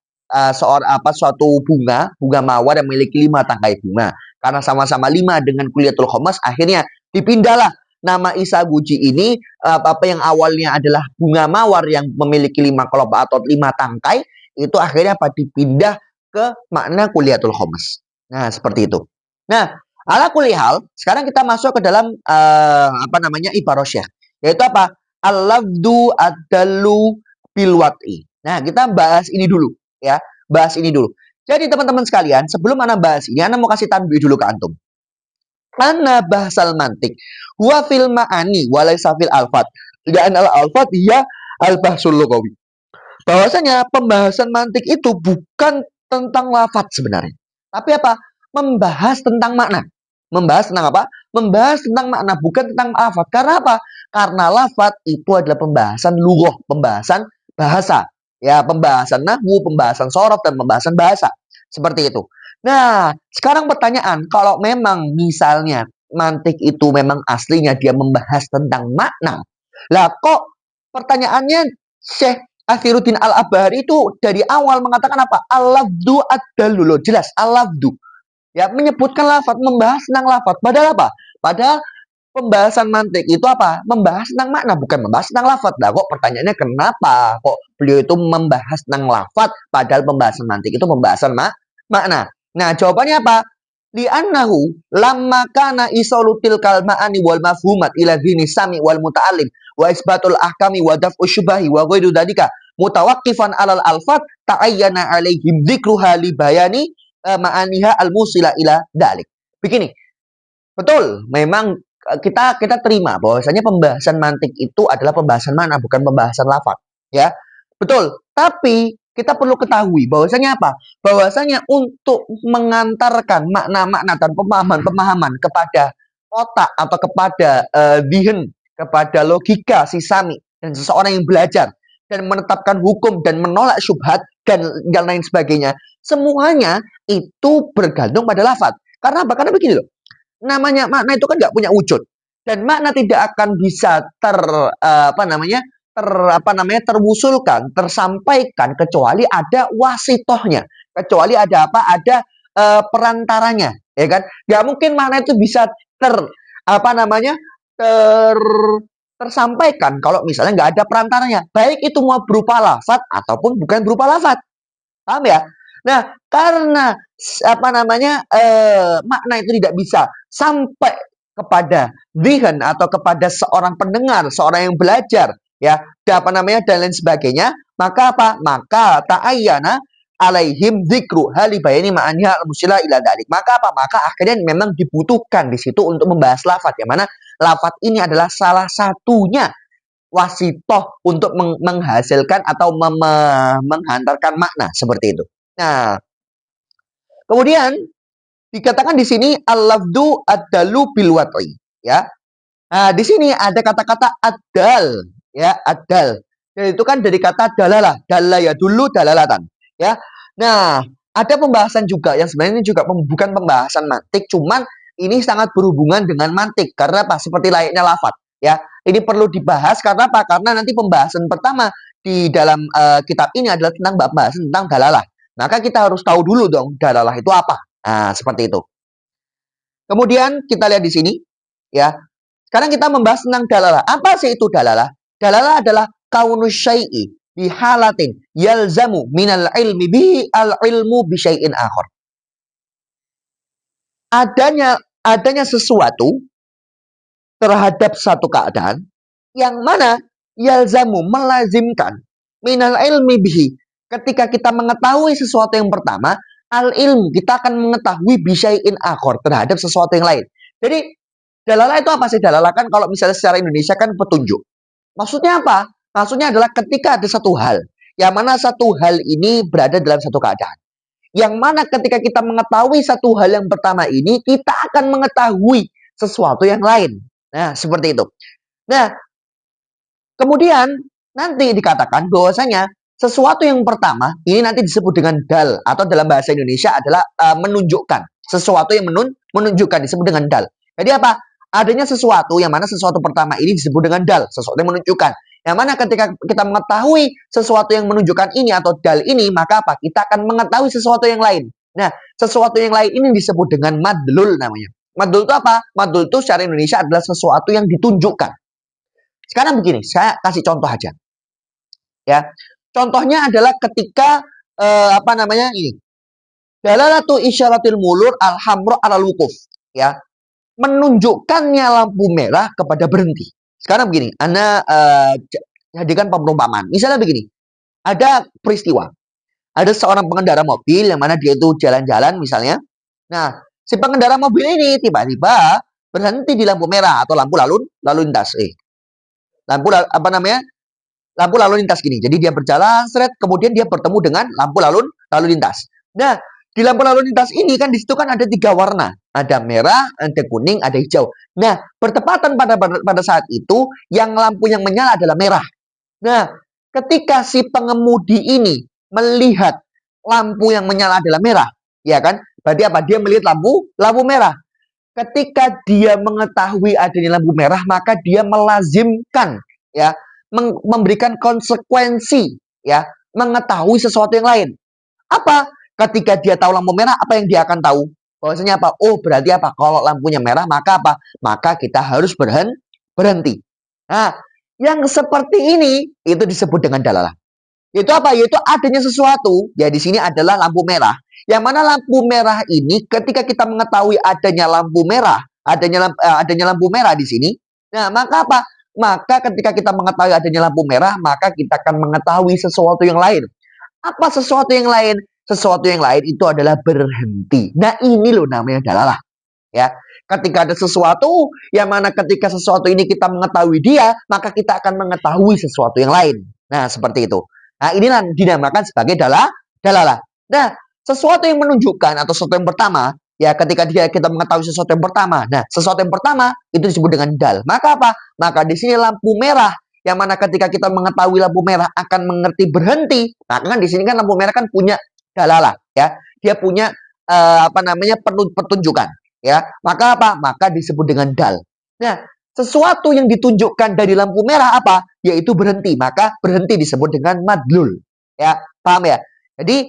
Speaker 1: suatu bunga mawar yang memiliki 5 tangkai bunga. Karena sama-sama 5 dengan Kulliyatul Khomas, akhirnya dipindahlah nama Isaguji ini apa yang awalnya adalah bunga mawar yang memiliki 5 kelopak atau 5 tangkai, itu akhirnya apa? Dipindah ke makna Kulliyatul Khomas. Nah, seperti itu. Nah, ala kulli hal, sekarang kita masuk ke dalam apa namanya ibarah syekh, yaitu apa? Al-lafdu ad-dallu bil wat'i. Nah, kita bahas ini dulu ya. Bahas ini dulu. Jadi teman-teman sekalian, sebelum ana bahas ini, ana mau kasih tanbih dulu ke antum. Ana bahasal mantik huwa fil ma'ani walaysa fil alfat. Dan al-alfat dia al-bahsul lughawi. Bahwasanya pembahasan mantik itu bukan tentang lafaz sebenarnya. Tapi apa? Membahas tentang makna. Membahas tentang apa? Membahas tentang makna, bukan tentang lafaz. Karena apa? Karena lafaz itu adalah pembahasan lughah, pembahasan bahasa. Ya, pembahasan nahwu, pembahasan sorof, dan pembahasan bahasa. Seperti itu. Nah, sekarang pertanyaan, kalau memang misalnya mantik itu memang aslinya dia membahas tentang makna. Lah kok pertanyaannya Syekh Akhiruddin Al-Abhari itu dari awal mengatakan apa? Al-lafdu ad-dallu. Jelas al-lafdu. Ya, menyebutkan lafaz, membahas tentang lafaz. Padahal apa? Padahal pembahasan mantik itu apa? Membahas tentang makna, bukan membahas tentang lafaz. Nah, kok pertanyaannya kenapa kok beliau itu membahas tentang lafaz padahal pembahasan mantik itu pembahasan makna? Nah, jawabannya apa? Li'annahu lamma kana isalutil kalma'ani wal mafhumat ila dhini sami wal muta'allim wa isbatul ahkami wa daf'u syubahi wa ghairu dzalika mutawaqqifan alal alfat ta'ayyana alaihim dzikruha li bayani ma'aniha al-musila ila dzalik. Begini. Betul, memang kita terima bahwasanya pembahasan mantik itu adalah pembahasan mana, bukan pembahasan lafaz, ya. Betul, tapi kita perlu ketahui bahwasanya apa? Bahwasanya untuk mengantarkan makna-makna dan pemahaman-pemahaman kepada otak atau kepada zihin, kepada logika si sami dan seseorang yang belajar dan menetapkan hukum dan menolak syubhat dan yang lain sebagainya, semuanya itu bergantung pada lafaz. Karena apa? Karena begini loh. Namanya makna itu kan nggak punya wujud, dan makna tidak akan bisa terwusulkan, tersampaikan kecuali ada wasitohnya, kecuali ada apa? Ada perantaranya, ya kan? Nggak mungkin makna itu bisa tersampaikan kalau misalnya nggak ada perantaranya, baik itu mau berupa lafaz ataupun bukan berupa lafaz. Paham ya? Nah, karena makna itu tidak bisa sampai kepada zihin atau kepada seorang pendengar, seorang yang belajar, ya, dan lain sebagainya, maka apa? Maka ta'ayyana alaihim dzikru hali bayani ma'aniha al-musila ila dzalik. Maka apa? Maka akhirnya memang dibutuhkan di situ untuk membahas lafaz, yang mana lafaz ini adalah salah satunya wasitoh untuk menghasilkan atau menghantarkan makna seperti itu. Nah, kemudian dikatakan di sini al-lafdu ad-dalu bil wat'i, ya. Nah, di sini ada kata-kata ad-dal, ya, ad-dal. Dan itu kan dari kata dalalah, dalla ya dulu dalalatan, ya. Nah, ada pembahasan juga yang sebenarnya ini juga bukan pembahasan mantik, cuman ini sangat berhubungan dengan mantik karena apa? Seperti layaknya lafadz, ya. Ini perlu dibahas karena apa? Karena nanti pembahasan pertama di dalam kitab ini adalah tentang pembahasan tentang dalalah. Maka kita harus tahu dulu dong dalalah itu apa. Nah, seperti itu. Kemudian kita lihat di sini, ya. Sekarang kita membahas tentang dalalah. Apa sih itu dalalah? Dalalah adalah kaunus syai'i bi halatin yalzamu minal ilmi bihi al ilmu bi syai'in akhar. Adanya sesuatu terhadap satu keadaan yang mana yalzamu melazimkan minal ilmi bihi. Ketika kita mengetahui sesuatu yang pertama, al ilmu kita akan mengetahui bi syai'in akhar terhadap sesuatu yang lain. Jadi dalalah itu apa sih? Dalalah kan kalau misalnya secara Indonesia kan petunjuk. Maksudnya apa? Maksudnya adalah ketika ada satu hal, yang mana satu hal ini berada dalam satu keadaan. Yang mana ketika kita mengetahui satu hal yang pertama ini, kita akan mengetahui sesuatu yang lain. Nah, seperti itu. Nah, kemudian nanti dikatakan bahwasanya sesuatu yang pertama, ini nanti disebut dengan dal, atau dalam bahasa Indonesia adalah menunjukkan. Sesuatu yang menunjukkan disebut dengan dal. Jadi apa? Adanya sesuatu yang mana sesuatu pertama ini disebut dengan dal, sesuatu yang menunjukkan. Yang mana ketika kita mengetahui sesuatu yang menunjukkan ini atau dal ini, maka apa? Kita akan mengetahui sesuatu yang lain. Nah, sesuatu yang lain ini disebut dengan madlul namanya. Madlul itu apa? Madlul itu secara Indonesia adalah sesuatu yang ditunjukkan. Sekarang begini, saya kasih contoh aja. Ya. Contohnya adalah ketika ini. Dalalatu isyaratil mulur al-hamra alal wukuf, ya. Menunjukkannya lampu merah kepada berhenti. Sekarang begini, Anda jadikan perumpamaan. Misalnya begini, ada peristiwa. Ada seorang pengendara mobil yang mana dia itu jalan-jalan misalnya. Nah, si pengendara mobil ini tiba-tiba berhenti di lampu merah atau lampu lalu lintas. Lampu lalu lintas gini. Jadi dia berjalan seret, kemudian dia bertemu dengan lampu lalu lintas. Nah, di lampu lalu lintas ini kan di situ kan ada 3 warna. Ada merah, ada kuning, ada hijau. Nah, bertepatan pada saat itu yang lampu yang menyala adalah merah. Nah, ketika si pengemudi ini melihat lampu yang menyala adalah merah, ya kan? Berarti apa? Dia melihat lampu merah. Ketika dia mengetahui adanya lampu merah, maka dia melazimkan, ya, memberikan konsekuensi, ya, mengetahui sesuatu yang lain. Apa? Ketika dia tahu lampu merah, apa yang dia akan tahu? Bahwasanya apa? Oh, berarti apa? Kalau lampunya merah, maka apa? Maka kita harus berhenti. Nah, yang seperti ini itu disebut dengan dalalah. Itu apa? Yaitu adanya sesuatu. Ya, di sini adalah lampu merah. Yang mana lampu merah ini ketika kita mengetahui adanya lampu merah, adanya lampu merah di sini. Nah, maka apa? Maka ketika kita mengetahui adanya lampu merah, maka kita akan mengetahui sesuatu yang lain. Apa sesuatu yang lain? Sesuatu yang lain itu adalah berhenti. Nah, ini loh namanya dalalah. Ya, ketika ada sesuatu yang mana ketika sesuatu ini kita mengetahui dia, maka kita akan mengetahui sesuatu yang lain. Nah, seperti itu. Nah, inilah dinamakan sebagai dalalah. Nah, sesuatu yang menunjukkan atau sesuatu yang pertama, ya ketika kita mengetahui sesuatu yang pertama. Nah, sesuatu yang pertama itu disebut dengan dal. Maka apa? Maka di sini lampu merah yang mana ketika kita mengetahui lampu merah akan mengerti berhenti. Maka kan di sini kan lampu merah kan punya dalalah, ya. Dia punya petunjukan, ya. Maka apa? Maka disebut dengan dal. Nah, sesuatu yang ditunjukkan dari lampu merah apa? Yaitu berhenti. Maka berhenti disebut dengan madlul. Ya, paham ya? Jadi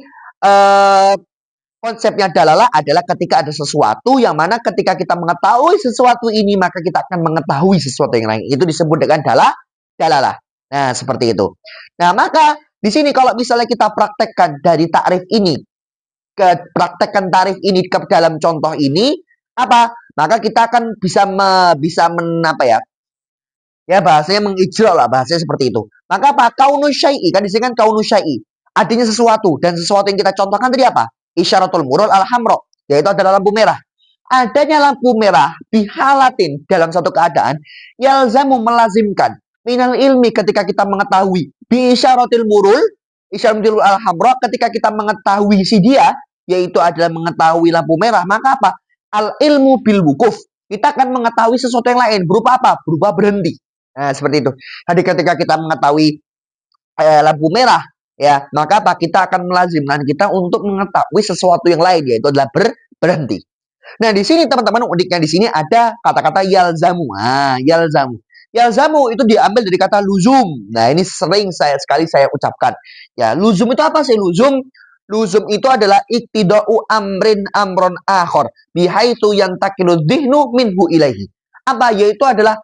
Speaker 1: konsepnya dalalah adalah ketika ada sesuatu yang mana ketika kita mengetahui sesuatu ini maka kita akan mengetahui sesuatu yang lain. Itu disebut dengan dalalah. Nah, seperti itu. Nah, maka di sini kalau misalnya kita praktekkan dari takrif ini praktekkan tarif ini ke dalam contoh ini apa? Maka kita akan bisa bahasanya mengijrah lah, bahasanya seperti itu. Maka apa? Kaunus syai'i, kan di sini kan kaunus syai'i. Adanya sesuatu, dan sesuatu yang kita contohkan tadi apa? Isyaratul murur al-hamra, yaitu adalah lampu merah. Adanya lampu merah bihalatin dalam satu keadaan yalzamu melazimkan minal ilmi ketika kita mengetahui bi isyaratil murul, isyaratil al-hamra, ketika kita mengetahui si dia, yaitu adalah mengetahui lampu merah, maka apa? Al ilmu bil wukuf. Kita akan mengetahui sesuatu yang lain berupa apa? Berupa berhenti. Nah, seperti itu. Jadi ketika kita mengetahui lampu merah, ya, maka apa? Kita akan melazimkan kita untuk mengetahui sesuatu yang lain, yaitu adalah berhenti. Nah, di sini teman-teman, uniknya di sini ada kata-kata yalzamu. Yalzamu. Yalzamu itu diambil dari kata luzum. Nah, ini sering sekali saya ucapkan. Ya, luzum itu apa sih? Luzum itu adalah iktidau amrin amron akhor bihaitu yantakilu dhihnu minhu ilaihi. Apa? Yaitu adalah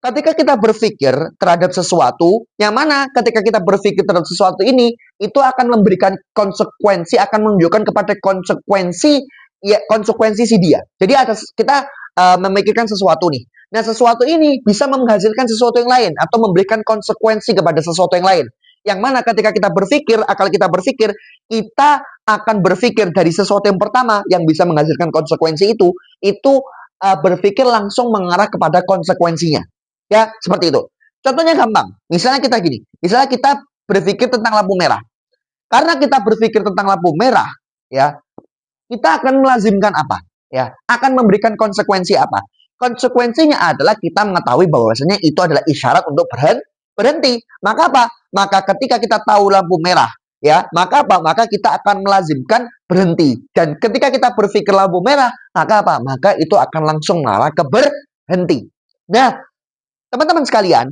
Speaker 1: ketika kita berpikir terhadap sesuatu, yang mana ketika kita berpikir terhadap sesuatu ini, itu akan memberikan konsekuensi, akan menunjukkan kepada konsekuensi, ya, konsekuensi si dia. Jadi kita memikirkan sesuatu nih. Nah, sesuatu ini bisa menghasilkan sesuatu yang lain atau memberikan konsekuensi kepada sesuatu yang lain. Yang mana ketika kita berpikir, akal kita berpikir, kita akan berpikir dari sesuatu yang pertama yang bisa menghasilkan konsekuensi itu berpikir langsung mengarah kepada konsekuensinya. Ya, seperti itu. Contohnya gampang. Misalnya kita gini. Misalnya kita berpikir tentang lampu merah. Karena kita berpikir tentang lampu merah, ya, kita akan melazimkan apa? Ya, akan memberikan konsekuensi apa? Konsekuensinya adalah kita mengetahui bahwasanya itu adalah isyarat untuk berhenti. Maka apa? Maka ketika kita tahu lampu merah, ya, maka apa? Maka kita akan melazimkan berhenti. Dan ketika kita berpikir lampu merah, maka apa? Maka itu akan langsung mengarah ke berhenti. Nah, teman-teman sekalian,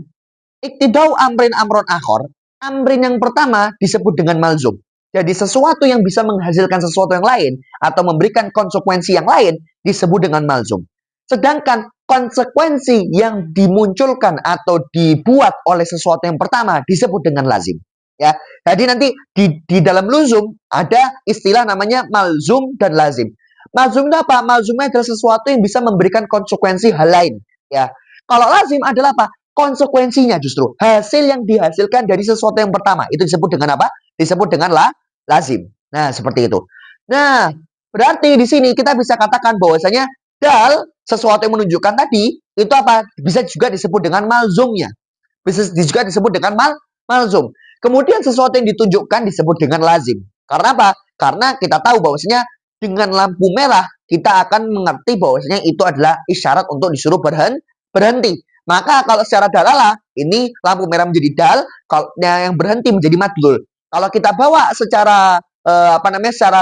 Speaker 1: iktidau amrin amron akhor, amrin yang pertama disebut dengan malzum. Jadi sesuatu yang bisa menghasilkan sesuatu yang lain atau memberikan konsekuensi yang lain disebut dengan malzum. Sedangkan konsekuensi yang dimunculkan atau dibuat oleh sesuatu yang pertama disebut dengan lazim. Ya, jadi nanti di dalam luzum ada istilah namanya malzum dan lazim. Malzum itu apa? Malzumnya adalah sesuatu yang bisa memberikan konsekuensi hal lain. Ya, kalau lazim adalah apa? Konsekuensinya justru hasil yang dihasilkan dari sesuatu yang pertama itu disebut dengan apa? Disebut dengan lazim. Nah, seperti itu. Nah, berarti di sini kita bisa katakan bahwasanya dal, sesuatu yang menunjukkan tadi, itu apa? Bisa juga disebut dengan malzumnya. Bisa juga disebut dengan malzum. Kemudian sesuatu yang ditunjukkan disebut dengan lazim. Karena apa? Karena kita tahu bahwasanya dengan lampu merah kita akan mengerti bahwasanya itu adalah isyarat untuk disuruh berhenti. Maka kalau secara dalalah ini lampu merah menjadi dal, kalau yang berhenti menjadi madlul. Kalau kita bawa secara secara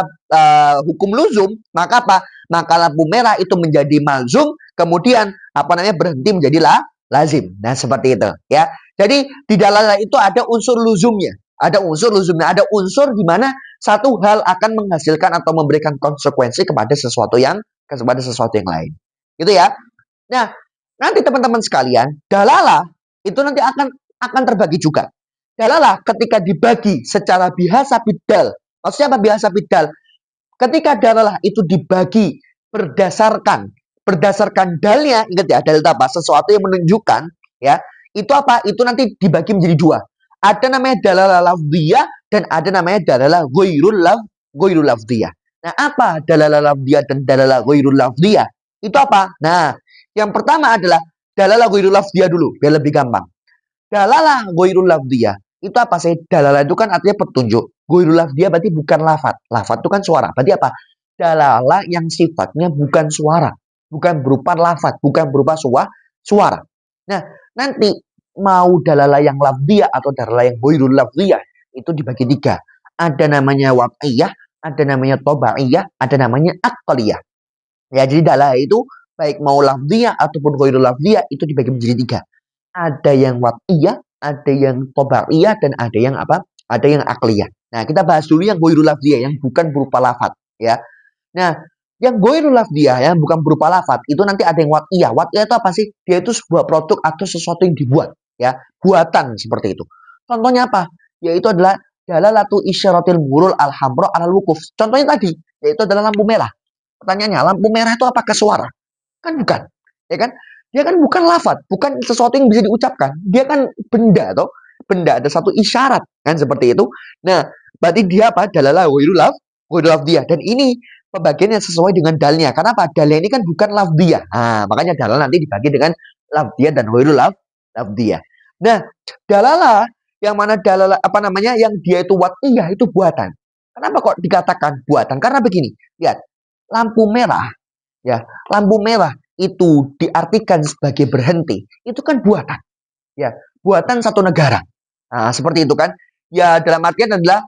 Speaker 1: hukum luzum, maka apa? Maka lampu merah itu menjadi malzum, kemudian berhenti menjadi lazim. Nah, seperti itu, ya. Jadi di dalalah itu ada unsur luzumnya, ada unsur di mana satu hal akan menghasilkan atau memberikan konsekuensi kepada sesuatu yang lain. Gitu ya. Nah, nanti teman-teman sekalian, dalalah itu nanti akan terbagi juga. Dalalah ketika dibagi secara bihasa bidal. Maksudnya apa bihasa bidal? Ketika dalalah itu dibagi berdasarkan dalnya, ingat ya, dalil apa? Sesuatu yang menunjukkan, ya. Itu apa? Itu nanti dibagi menjadi dua. Ada namanya dalalah lafdhiyah dan ada namanya dalalah ghairul lafdhiyah. Nah, apa dalalah lafdhiyah dan dalalah ghairul lafdhiyah? Itu apa? Nah, yang pertama adalah dalalah ghairul lafdhiyah dulu, biar lebih gampang. Dalalah ghairul lafdhiyah itu apa sih? Dalalah itu kan artinya petunjuk. Ghairul lafdhiyah berarti bukan lafaz. Lafaz itu kan suara. Berarti apa? Dalalah yang sifatnya bukan suara, bukan berupa lafaz, bukan berupa suara. Nah, nanti mau dalalah yang lafdhiyah atau dalalah yang ghairul lafdhiyah itu dibagi tiga. Ada namanya wad'iyah, ada namanya tobaiyah, ada namanya aqliyah. Ya, jadi dalalah itu baik mau lafdhiyah ataupun ghairul lafdhiyah itu dibagi menjadi tiga. Ada yang wad'iyah, ada yang tobaiyah, dan ada yang apa? Ada yang aqliyah. Nah, kita bahas dulu yang ghairul lafdhiyah, yang bukan berupa lafaz, ya. Nah, yang ghairul lafdhiyah yang bukan berupa lafaz itu nanti ada yang wad'iyah. Wad'iyah itu apa sih? Dia itu sebuah produk atau sesuatu yang dibuat, ya, buatan seperti itu. Contohnya apa? Yaitu adalah dalalatu isyaratil murul al-hamra alal wukuf. Contohnya tadi, yaitu adalah lampu merah. Pertanyaannya, lampu merah itu apakah suara? Kan bukan, ya kan? Dia kan bukan lafaz, bukan sesuatu yang bisa diucapkan. Dia kan benda, toh. Benda, ada satu isyarat, kan seperti itu. Nah, berarti dia apa? Dalalah ghairul lafdhiyah. Dan ini pembagian yang sesuai dengan dalnya. Karena apa? Dalnya ini kan bukan lafdhiyah. Nah, makanya dalal nanti dibagi dengan lafdhiyah dan ghairul lafdhiyah. Nah, dalalah yang mana dalalah apa namanya yang dia itu wat'iyah itu buatan. Kenapa kok dikatakan buatan? Karena begini, lihat, lampu merah ya, lampu merah itu diartikan sebagai berhenti. Itu kan buatan, ya, buatan satu negara. Nah, seperti itu kan. Ya, dalam artian adalah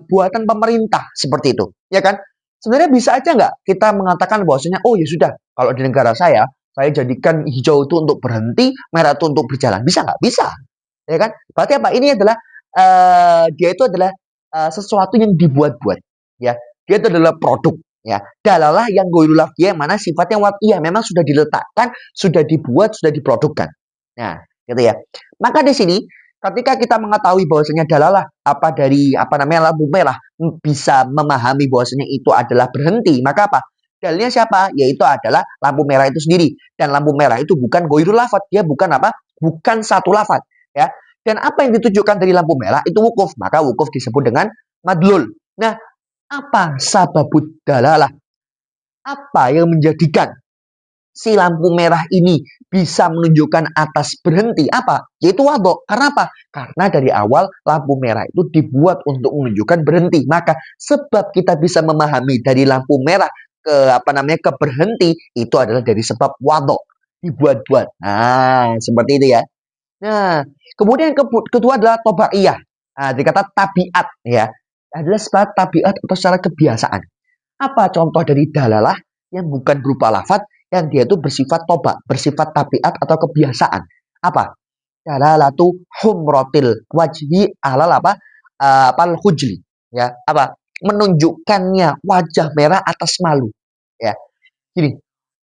Speaker 1: buatan pemerintah seperti itu, ya kan? Sebenarnya bisa aja nggak kita mengatakan bahwasanya, oh ya sudah, kalau di negara saya jadikan hijau itu untuk berhenti, merah itu untuk berjalan. Bisa nggak? Bisa, ya kan? Berarti apa? Ini adalah dia itu adalah sesuatu yang dibuat-buat, ya. Dia itu adalah produk, ya. Dalalah yang goirul lafziyah mana sifatnya wat'iyah, memang sudah diletakkan, sudah dibuat, sudah diprodukkan. Nah, gitu ya. Maka di sini ketika kita mengetahui bahwasanya dalalah apa dari apa namanya lampu merah bisa memahami bahwasanya itu adalah berhenti, maka apa? Dalilnya siapa? Yaitu adalah lampu merah itu sendiri. Dan lampu merah itu bukan goirul lafaz, dia bukan apa? Bukan satu lafaz, ya. Dan apa yang ditujukan dari lampu merah itu wukuf, maka wukuf disebut dengan madlul. Nah, apa sababud dalalah? Apa yang menjadikan si lampu merah ini bisa menunjukkan atas berhenti? Apa? Yaitu wadok. Karena apa? Karena dari awal lampu merah itu dibuat untuk menunjukkan berhenti. Maka sebab kita bisa memahami dari lampu merah ke apa namanya ke berhenti itu adalah dari sebab wadok, dibuat-buat. Nah, seperti itu ya. Nah, kemudian kedua adalah tobaiyah. Nah, dikata tabiat ya. Adalah sebab tabiat atau secara kebiasaan. Apa contoh dari dalalah yang bukan berupa lafaz yang dia itu bersifat toba, bersifat tabiat atau kebiasaan? Apa? Dalalatu humrotil wajhi alal apa? Apal hujli. Ya, apa? Menunjukkannya wajah merah atas malu. Ya. Gini,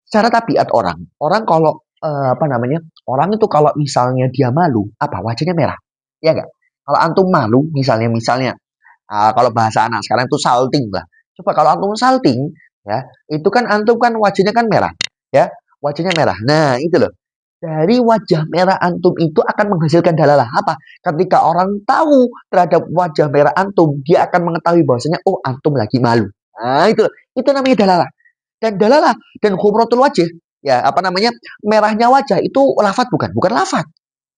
Speaker 1: secara tabiat orang, orang kalau apa namanya? Orang itu kalau misalnya dia malu, apa wajahnya merah? Ya enggak? Kalau antum malu, misalnya kalau bahasa anak sekarang itu salting lah. Coba kalau antum salting, ya, itu kan antum kan wajahnya kan merah, ya, wajahnya merah. Nah, itu loh. Dari wajah merah antum itu akan menghasilkan dalalah apa? Ketika orang tahu terhadap wajah merah antum, dia akan mengetahui bahwasanya oh antum lagi malu. Nah, itu loh. Itu namanya dalalah. Dan dalalah dan khumratul wajah, ya, apa namanya? Merahnya wajah itu lafat bukan? Bukan lafat.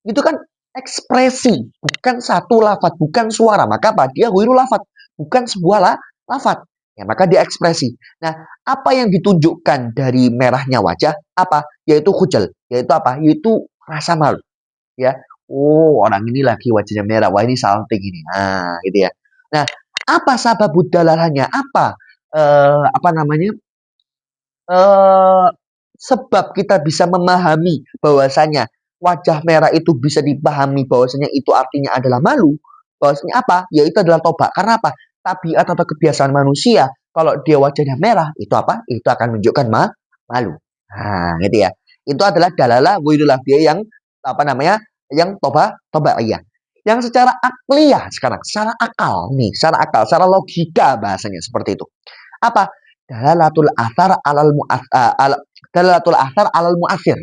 Speaker 1: Itu kan ekspresi, bukan satu lafat, bukan suara. Maka apa? Dia huiru lafat, bukan sebuah lafat. Ya, maka dia ekspresi. Nah, apa yang ditunjukkan dari merahnya wajah? Apa? Yaitu khujal. Yaitu apa? Yaitu rasa malu. Ya, oh orang ini lagi wajahnya merah. Wah ini salting ini. Nah, gitu ya. Nah, apa sabab budalaranya? Apa? Apa namanya? eh, sebab kita bisa memahami bahwasanya wajah merah itu bisa dipahami bahwasanya itu artinya adalah malu. Bahwasanya apa? Yaitu adalah toba. Karena apa? Tabiat atau kebiasaan manusia kalau dia wajahnya merah itu apa? Itu akan menunjukkan malu. Nah, gitu ya. Itu adalah dalalah wilulah dia yang apa namanya? Yang toba iya. Yang secara akliyah sekarang, secara akal nih, secara akal, secara logika bahasanya seperti itu. Apa? Dalalatul athar alal dalalatul athar alal mu'athir.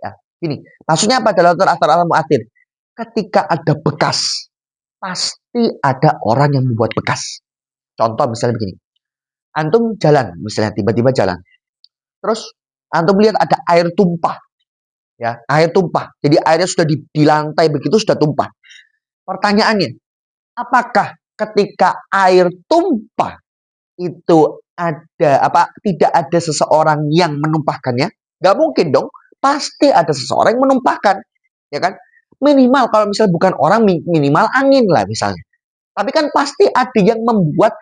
Speaker 1: Ya, ini maksudnya apa dalalatul athar alal mu'athir? Ketika ada bekas, pasti ada orang yang membuat bekas. Contoh misalnya begini. Antum jalan, misalnya tiba-tiba jalan. Terus antum lihat ada air tumpah, ya, air tumpah. Jadi airnya sudah di lantai begitu sudah tumpah. Pertanyaannya, apakah ketika air tumpah itu ada apa tidak ada seseorang yang menumpahkannya? Gak mungkin dong. Pasti ada seseorang yang menumpahkan, ya kan? Minimal kalau misalnya bukan orang, minimal angin lah misalnya. Tapi kan pasti ada yang membuat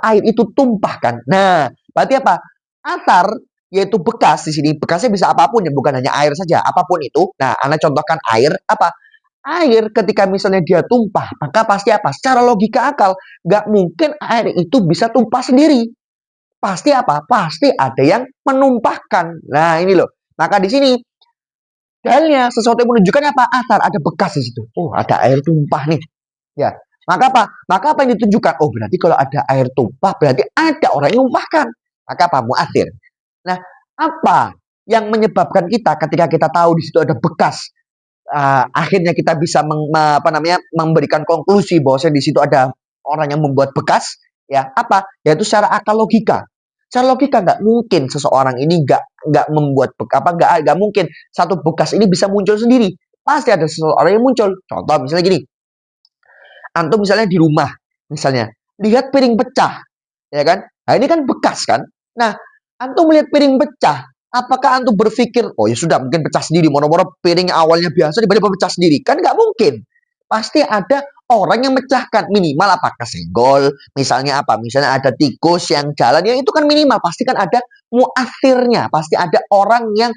Speaker 1: air itu tumpah kan. Nah, berarti apa? Atar yaitu bekas di sini. Bekasnya bisa apapun ya, bukan hanya air saja, apapun itu. Nah, Anda contohkan air apa? Air ketika misalnya dia tumpah, maka pasti apa? Secara logika akal, nggak mungkin air itu bisa tumpah sendiri. Pasti apa? Pasti ada yang menumpahkan. Nah, ini loh. Maka di sini dalilnya sesuatu yang menunjukkan apa? Asar, ada bekas di situ. Oh, ada air tumpah nih. Ya. Maka apa? Maka apa yang ditunjukkan? Oh, berarti kalau ada air tumpah, berarti ada orang yang menumpahkan. Maka apa? Mu'athir. Nah, apa yang menyebabkan kita ketika kita tahu di situ ada bekas, akhirnya kita bisa apa namanya memberikan konklusi bahwa di situ ada orang yang membuat bekas, ya apa? Yaitu secara akal logika. Secara logika nggak mungkin seseorang ini nggak membuat apa nggak mungkin satu bekas ini bisa muncul sendiri. pasti ada seseorang yang muncul. Contoh misalnya gini, antum misalnya di rumah, misalnya lihat piring pecah, ya kan? Nah ini kan bekas kan? Nah, antum melihat piring pecah, apakah antum berpikir, oh ya sudah mungkin pecah sendiri, moro-moro piring awalnya biasa tiba-tiba pecah sendiri? Kan nggak mungkin. Pasti ada orang yang mecahkan, minimal apa kesenggol, misalnya apa? Misalnya ada tikus yang jalan, ya itu kan minimal. Pasti kan ada muathirnya, pasti ada orang yang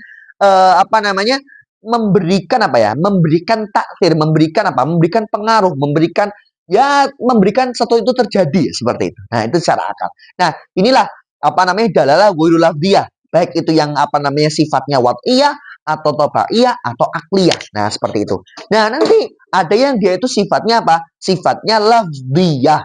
Speaker 1: apa namanya memberikan apa ya? Memberikan takdir, memberikan apa? Memberikan pengaruh, memberikan ya memberikan sesuatu itu terjadi seperti itu. Nah, itu secara akal. Nah, inilah apa namanya dalalah ghairul lafdhiyah. Baik itu yang apa namanya sifatnya wad'iyah atau tabaiyah atau akliyah. Nah, seperti itu. Nah, nanti ada yang dia itu sifatnya apa? Sifatnya lafdhiyah.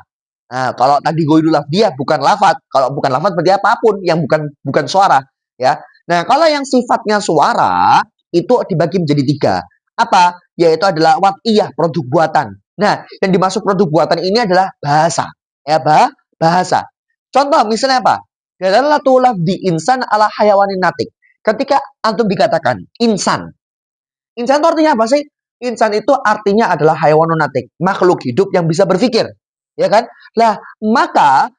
Speaker 1: Nah, kalau tadi ghairul lafdhiyah bukan lafaz. Kalau bukan lafaz berarti apapun yang bukan suara, ya. Nah, kalau yang sifatnya suara itu dibagi menjadi tiga. Apa? Yaitu adalah wad'iyah, produk buatan. Nah, yang dimaksud produk buatan ini adalah bahasa. Ya, bahasa. Contoh misalnya apa? Dalalatul lafdi insan ala hayawanin natik. Ketika antum dikatakan insan. Insan itu artinya apa sih? Insan itu artinya adalah hayawanun natik, makhluk hidup yang bisa berpikir. Ya kan? Lah, maka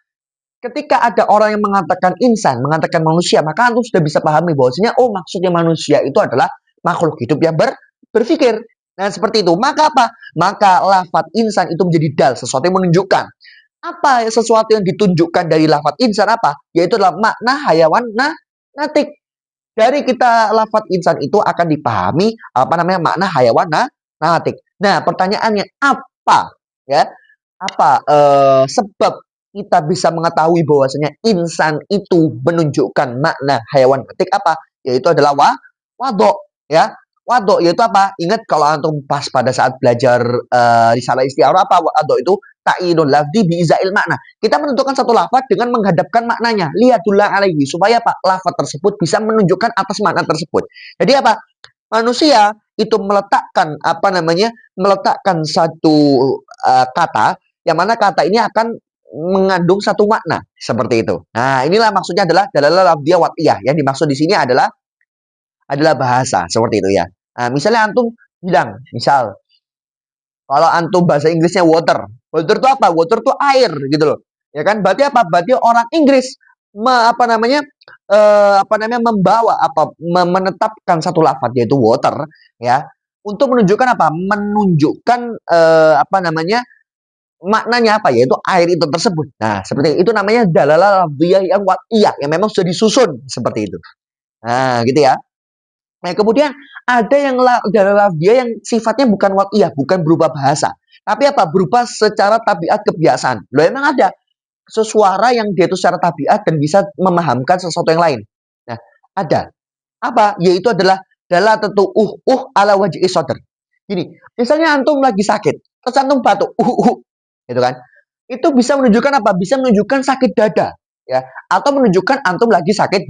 Speaker 1: ketika ada orang yang mengatakan insan, mengatakan manusia, maka antum sudah bisa pahami bahwasanya oh maksudnya manusia itu adalah makhluk hidup yang berpikir. Nah, seperti itu. Maka apa? Maka lafaz insan itu menjadi dal, sesuatu yang menunjukkan. Apa sesuatu yang ditunjukkan dari lafaz insan apa? Yaitu adalah makna hayawan natik. Dari kita lafaz insan itu akan dipahami apa namanya makna hayawan natik. Nah, pertanyaannya apa? Ya, apa sebab kita bisa mengetahui bahwasanya insan itu menunjukkan makna hayawan natik apa? Yaitu adalah wadok, ya. Wadok yaitu apa? Ingat kalau antum pas pada saat belajar risalah istiarah apa wadok itu ta'inul lafzi bi izail makna. Kita menentukan satu lafaz dengan menghadapkan maknanya. Liyadullah alaihi supaya apa? Lafaz tersebut bisa menunjukkan atas makna tersebut. Jadi apa? Manusia itu meletakkan apa namanya? Meletakkan satu kata yang mana kata ini akan mengandung satu makna seperti itu. Nah, inilah maksudnya adalah dalalah lafdhiyah wad'iyah. Yang dimaksud di sini adalah bahasa seperti itu ya. Nah, misalnya antum bilang, misal kalau antum bahasa Inggrisnya water. Water itu apa? Water itu air gitu loh. Ya kan? Berarti apa? Berarti orang Inggris apa namanya? Membawa apa menetapkan satu lafaz yaitu water ya untuk menunjukkan apa? Menunjukkan apa namanya? Maknanya apa? Yaitu air itu tersebut. Nah, seperti itu namanya dalalah lafdhiyah yang wad'iyah yang memang sudah disusun seperti itu. Nah, gitu ya. Nah, kemudian ada yang dalalah lafdhiyah yang sifatnya bukan wad'iyah, bukan berupa bahasa. Tapi apa? Berupa secara tabiat kebiasaan. Loh, emang ada sesuara yang dia itu secara tabiat dan bisa memahamkan sesuatu yang lain. Nah, ada. Apa? Yaitu adalah tentu ala wajhi sodr. Gini, misalnya antum lagi sakit, terus antum batuk, gitu kan? Itu bisa menunjukkan apa? Bisa menunjukkan sakit dada, ya, atau menunjukkan antum lagi sakit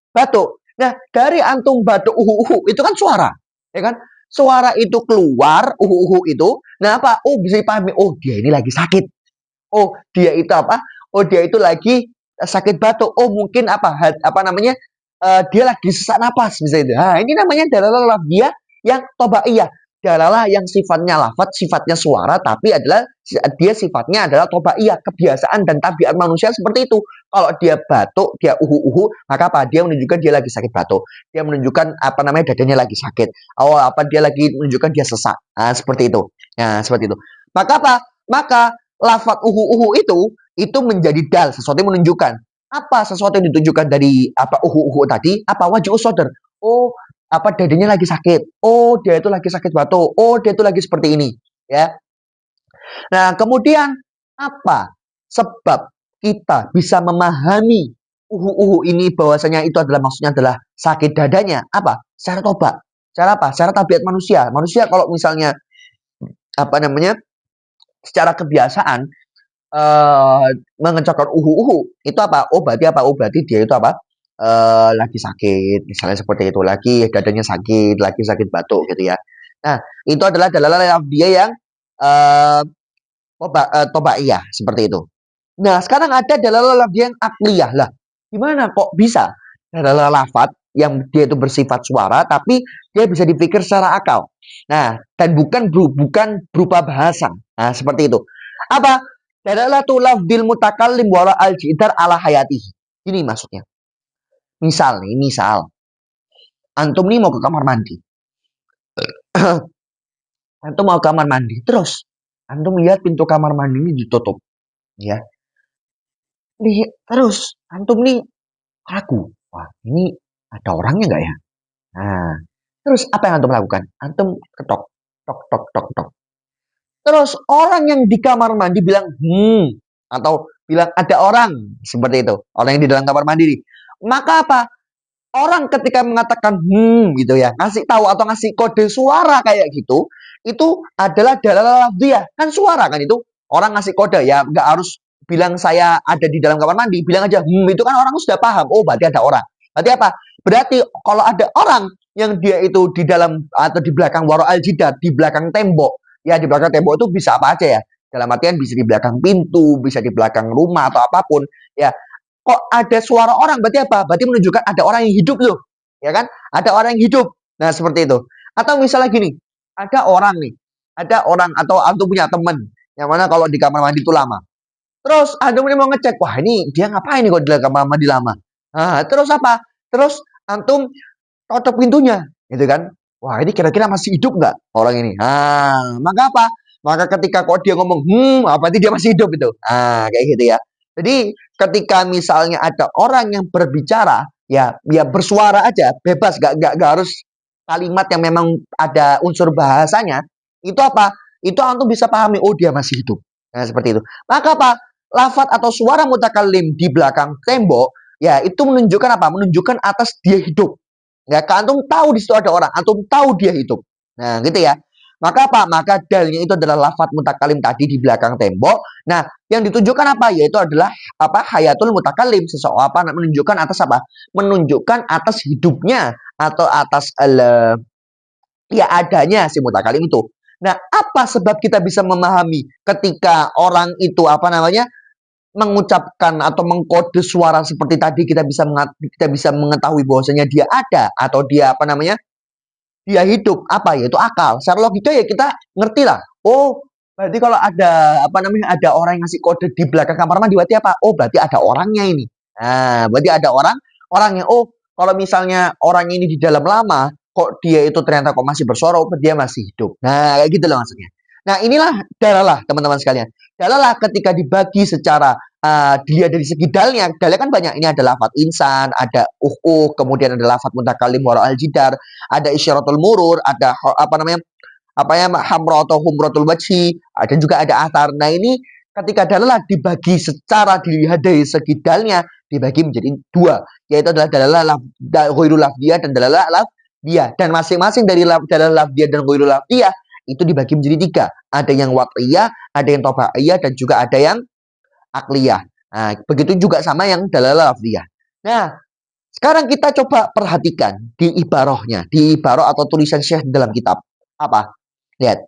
Speaker 1: batuk. Nah, dari antum batuk itu kan suara, ya kan? Suara itu keluar itu. Nah, apa? Oh, bisa dipahami. Oh, dia ini lagi sakit. Oh, dia itu apa? Oh, dia itu lagi sakit batuk. Oh, mungkin apa? Apa namanya? Dia lagi sesak napas misalnya. Nah, ini namanya dalalah lafdhiyah yang tobaiyah. Dalalah yang sifatnya lafaz, sifatnya suara, tapi adalah dia sifatnya adalah tobaiyah, kebiasaan dan tabiat manusia seperti itu. Kalau dia batuk, dia maka apa? Dia menunjukkan dia lagi sakit batuk. Dia menunjukkan apa namanya dadanya lagi sakit. Oh, apa dia lagi menunjukkan dia sesak. Nah, seperti itu. Nah, seperti itu. Maka apa? Maka lafaz itu menjadi dal, sesuatu yang menunjukkan. Apa sesuatu yang ditunjukkan dari apa tadi? Apa wajhu sodr? Oh, apa dadanya lagi sakit? Oh, dia itu lagi sakit batuk. Oh, dia itu lagi seperti ini, ya. Nah, kemudian apa sebab kita bisa memahami ini bahwasanya itu adalah maksudnya adalah sakit dadanya? Apa? Secara toba. Secara apa? Secara tabiat manusia. Manusia kalau misalnya apa namanya? Secara kebiasaan mengecokkan itu apa? Oh, berarti apa? Oh, berarti dia itu apa? Lagi sakit, misalnya seperti itu, lagi dadanya sakit, lagi sakit batuk gitu ya. Nah, itu adalah dalalah dia yang eh tobaiyah seperti itu. Nah, sekarang ada dalalah dia yang akliyah lah. Gimana kok bisa dalalah lafat yang dia itu bersifat suara, tapi dia bisa dipikir secara akal. Nah, dan bukan berupa bahasa. Nah, seperti itu. Apa? Dalalatu lafdil mutakallim wara al-jidar ala hayatihi. Ini maksudnya. Misal nih, misal. Antum nih mau ke kamar mandi. Antum mau ke kamar mandi. Terus, antum lihat pintu kamar mandi ini ditutup. Ya. Terus, antum nih ragu. Wah, ini ada orangnya nggak ya? Nah, terus apa yang antum lakukan? Antum ketok, tok, tok, tok, tok. Terus orang yang di kamar mandi bilang, atau bilang ada orang, seperti itu. Orang yang di dalam kamar mandi. Maka apa? Orang ketika mengatakan gitu ya, ngasih tahu atau ngasih kode suara kayak gitu, itu adalah dalalah dia. Kan suara kan itu. Orang ngasih kode ya, nggak harus bilang saya ada di dalam kamar mandi, bilang aja itu kan orang sudah paham. Oh, berarti ada orang. Berarti apa? Berarti kalau ada orang yang dia itu di dalam atau di belakang waro al-jidar, di belakang tembok. Ya, di belakang tembok itu bisa apa aja ya. Dalam artian bisa di belakang pintu, bisa di belakang rumah atau apapun. Ya, kok ada suara orang, berarti apa? Berarti menunjukkan ada orang yang hidup loh. Ya kan? Ada orang yang hidup. Nah, seperti itu. Atau misalnya gini, ada orang nih. Ada orang atau antum punya teman yang mana kalau di kamar mandi itu lama. Terus antum ini mau ngecek, wah ini dia ngapain nih kalau di kamar mandi lama? Nah, terus apa? Terus antum tutup pintunya, gitu kan? Wah, ini kira-kira masih hidup nggak orang ini? Nah, maka apa? Maka ketika kok dia ngomong, berarti dia masih hidup itu. Nah, kayak gitu ya. Jadi ketika misalnya ada orang yang berbicara, ya bersuara aja, bebas, gak harus kalimat yang memang ada unsur bahasanya. Itu apa? Itu antum bisa pahami, oh dia masih hidup. Nah, seperti itu. Maka apa? Lafaz atau suara mutakallim di belakang tembok, ya itu menunjukkan apa? Menunjukkan atas dia hidup. Ya, antum tahu di situ ada orang, antum tahu dia hidup. Nah, gitu ya. Maka apa? Maka dalilnya itu adalah lafaz mutakalim tadi di belakang tembok. Nah, yang ditunjukkan apa? Yaitu adalah apa? Hayatul mutakalim, seseorang apa menunjukkan atas apa? Menunjukkan atas hidupnya atau atas ya adanya si mutakalim itu. Nah, apa sebab kita bisa memahami ketika orang itu apa namanya? Mengucapkan atau mengkode suara seperti tadi, kita bisa mengetahui bahwasanya dia ada atau dia apa namanya? Dia hidup, apa yaitu akal. Secara logika ya kita ngerti lah. Oh, berarti kalau ada apa namanya, ada orang yang ngasih kode di belakang kamar mandi, berarti apa? Oh, berarti ada orangnya ini. Nah, berarti ada orangnya. Oh, kalau misalnya orang ini di dalam lama, kok dia itu ternyata kok masih bersuara, oh, dia masih hidup. Nah, kayak gitu loh maksudnya. Nah, inilah dalalah teman-teman sekalian. Dalalah ketika dibagi secara dilihat dari segi dalnya. Dalnya kan banyak. Ini ada lafaz insan, ada kemudian ada lafaz mutakalim wara al-jidar, ada isyaratul murur, ada apa namanya? Apa ya, hamra atau humratul wajhi, dan juga ada athar. Nah, ini ketika dalalah dibagi secara dilihat dari segi dalnya, dibagi menjadi dua, yaitu adalah dalalah ghairul lafdiyah dan dalalah lafdiyah. Dan masing-masing dari dalalah lafdiyah dan ghairul lafdiyah itu dibagi menjadi tiga. Ada yang wat'iyah, ada yang tabaiyah, dan juga ada yang akliyah. Nah, begitu juga sama yang dalalah lafdiyah. Nah, sekarang kita coba perhatikan di ibarahnya, di ibarah atau tulisan Syekh dalam kitab. Apa? Lihat.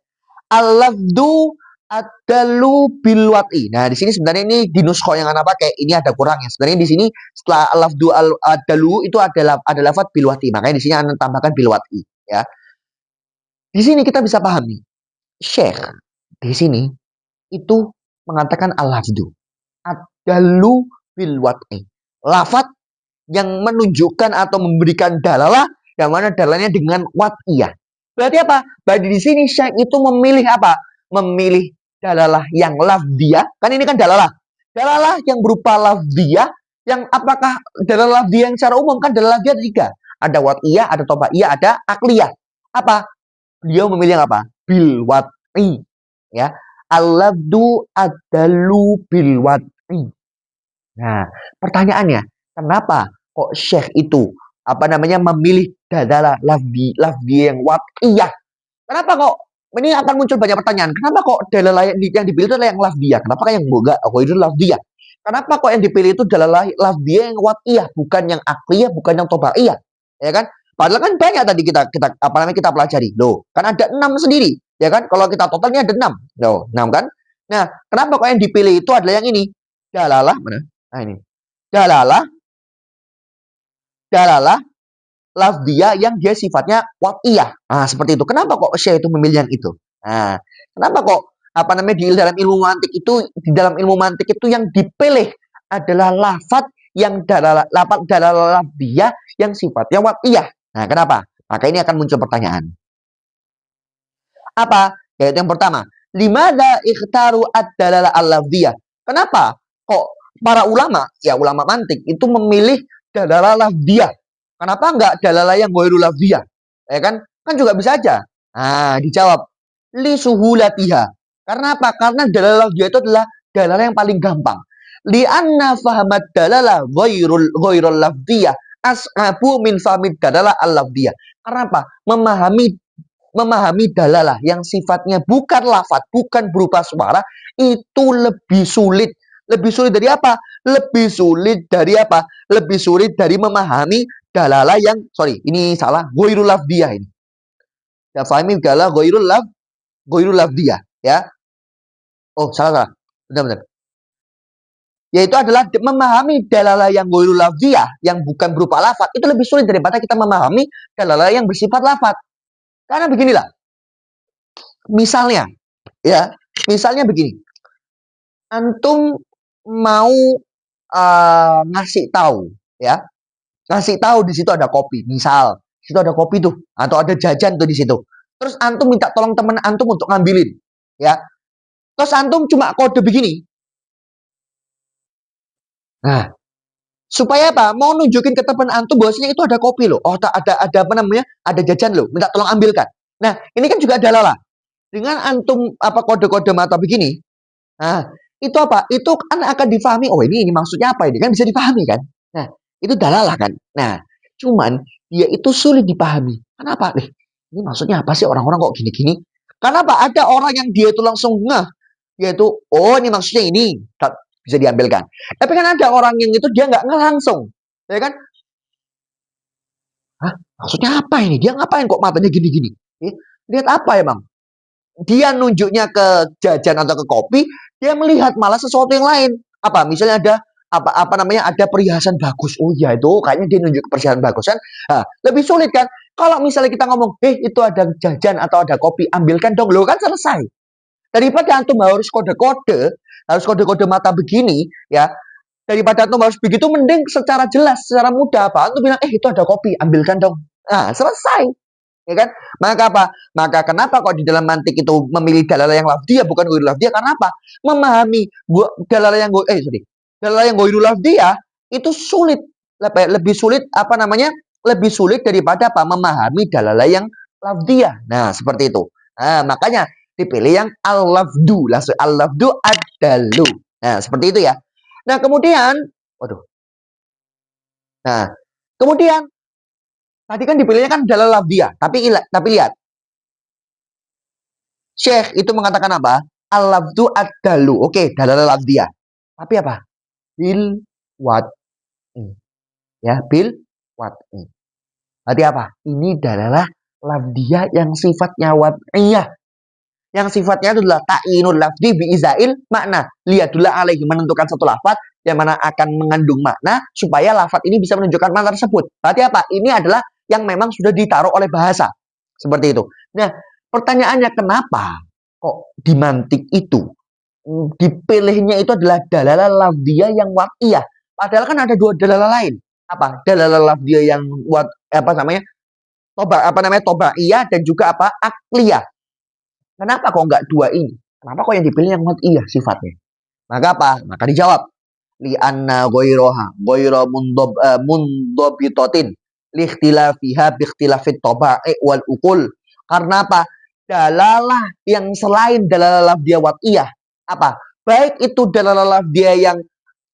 Speaker 1: Al-lafdu adalu bil wat'i. Nah, di sini sebenarnya ini di nuskho yang Anda pakai, ini ada kurangnya. Sebenarnya di sini setelah al-lafdu adalu itu ada lafaz bil wat'i. Makanya di sini Anda tambahkan bil wat'i, ya. Di sini kita bisa pahami. Syekh di sini itu mengatakan al-lafdu adalu bil wat'i. Lafaz yang menunjukkan atau memberikan dalalah yang mana dalalahnya dengan wat'iyah. Berarti apa? Berarti di sini Syekh itu memilih apa? Memilih dalalah yang lafdiyah. Kan ini kan dalalah. Dalalah yang berupa lafdiyah, yang apakah dalalah lafdiyah yang secara umum kan dalalah dia tiga. Ada wat'iyah, ada tobaiyah, ada akliyah. Apa? Beliau memilih yang apa? Bil wat'i. Ya. Al-lafdu adalu bil wat'i. Nah, pertanyaannya, kenapa kok Syekh itu apa namanya memilih dalalah lafdi yang wat'iyah? Kenapa kok ini akan muncul banyak pertanyaan? Kenapa kok dalalah yang dipilih itu adalah yang lafdiyah? Kenapa yang enggak? Oh, itu lafdiyah. Kenapa kok yang dipilih itu dalalah lafdiyah yang wat'iyah, bukan yang akliyah, bukan yang tobaiyah? Ya kan? Padahal kan banyak tadi kita apa namanya kita pelajari. Loh, kan ada 6 sendiri, ya kan? Kalau kita totalnya ada 6. Loh, 6 kan? Nah, kenapa kok yang dipilih itu adalah yang ini? Dalalah mana? Nah, ini. Dalalah lafdiyah yang dia sifatnya wat'iyah. Nah, seperti itu. Kenapa kok Syekh itu memilih yang itu? Nah, kenapa kok di dalam ilmu mantik itu yang dipilih adalah lafaz yang dalalah lafdiyah yang sifatnya wat'iyah. Nah, kenapa? Maka ini akan muncul pertanyaan. Apa? Yaitu yang pertama, limada ikhtaru ad-dalalah al-lafdiyah? Kenapa kok para ulama, ya ulama mantik itu memilih dalalah lafdiyah? Kenapa enggak dalalah yang ghairul lafdiyah? Ya kan? Kan juga bisa aja. Nah, dijawab li suhulatiha. Karena apa? Karena dalalah lafdiyah itu adalah dalalah yang paling gampang. Li anna fahamat dalalah ghairul lafdiyah as'abu min fahmid dalalah al-lafdiyah. Karena apa? Memahami dalalah yang sifatnya bukan lafaz, bukan berupa suara, itu lebih sulit. Lebih sulit dari apa? Lebih sulit dari apa? Lebih sulit dari memahami dalalah yang, ini salah, ghairul lafdiyah ini. Ya, fahami dalalah ghairul lafdiyah, ya. Oh, salah. Benar. Yaitu adalah memahami dalalah yang ghairul lafdiyah, yang bukan berupa lafaz, itu lebih sulit daripada kita memahami dalalah yang bersifat lafaz. Karena beginilah. Misalnya begini. Antum mau ngasih tahu, ya. Ngasih tahu di situ ada kopi, misal. Di situ ada kopi tuh, atau ada jajan tuh di situ. Terus antum minta tolong teman antum untuk ngambilin, ya. Terus antum cuma kode begini. Nah, supaya apa? Mau nunjukin ke teman antum bahwasanya itu ada kopi loh. Oh, ada apa namanya? Ada jajan loh, minta tolong ambilkan. Nah, ini kan juga dalalah. Dengan antum kode-kode mata begini, nah, itu apa? Itu kan akan difahami. Oh, ini maksudnya apa ini? Kan bisa dipahami kan? Nah, itu dalalah kan? Nah, cuman dia itu sulit dipahami. Kenapa? Ini maksudnya apa sih orang-orang kok gini-gini? Kenapa? Ada orang yang dia itu langsung ngeh. Dia itu, oh ini maksudnya ini. Bisa diambilkan. Tapi kan ada orang yang itu dia nggak ngeh langsung. Ya kan? Hah? Maksudnya apa ini? Dia ngapain kok matanya gini-gini? Lihat apa ya, Bang? Dia nunjuknya ke jajan atau ke kopi, dia melihat malah sesuatu yang lain. Apa? Misalnya ada ada perhiasan bagus. Oh iya, itu kayaknya dia nunjuk perhiasan bagus kan. Nah, lebih sulit kan? Kalau misalnya kita ngomong, itu ada jajan atau ada kopi, ambilkan dong. Lo kan selesai. Daripada antum harus kode-kode mata begini, ya. Daripada antum harus begitu, mending secara jelas, secara mudah apa? Antum bilang, itu ada kopi, ambilkan dong. Nah, selesai. Ya kan? Maka apa? Maka kenapa kok di dalam mantik itu memilih dalalah yang lafdiyah bukan ghairul lafdiyah? Karena apa? Memahami dalalah yang dalalah yang ghairul lafdiyah itu sulit, lebih sulit lebih sulit daripada apa? Memahami dalalah yang lafdiyah. Nah, seperti itu. Nah, makanya dipilih yang al-lafdu, al-lafdu ad-dalu. Nah, seperti itu ya. Nah, kemudian tadi kan dipilihnya kan dalalah lafdiyah, tapi lihat. Syekh itu mengatakan apa? Al-lafdu ad-dalu. Oke, dalalah lafdiyah. Tapi apa? Bil wat'i. Ya, bil wat'i. Berarti apa? Ini dalalah lafdiyah yang sifatnya wat'iyah. Yang sifatnya itu adalah ta'inul lafdi bi'izail makna. Liyadullah alaihi, menentukan satu lafaz yang mana akan mengandung makna supaya lafaz ini bisa menunjukkan makna tersebut. Berarti apa? Ini adalah yang memang sudah ditaruh oleh bahasa. Seperti itu. Nah, pertanyaannya kenapa kok di mantik itu dipilihnya itu adalah dalalah lafdiyah yang wat'iyah. Padahal kan ada dua dalalah lain. Apa? Dalalah lafdiyah yang tobaiyah dan juga apa? Akliyah. Kenapa kok enggak dua ini? Kenapa kok yang dipilih yang wat'iyah sifatnya? Maka apa? Maka dijawab. Li'anna ghairaha ghaira mundhabitatin liikhtilafiha biikhtilafit taba'i wal uqul. Karena apa? Dalalah yang selain dalalah lafdiyah wat'iyah, apa? Baik itu dalalah lafdiyah yang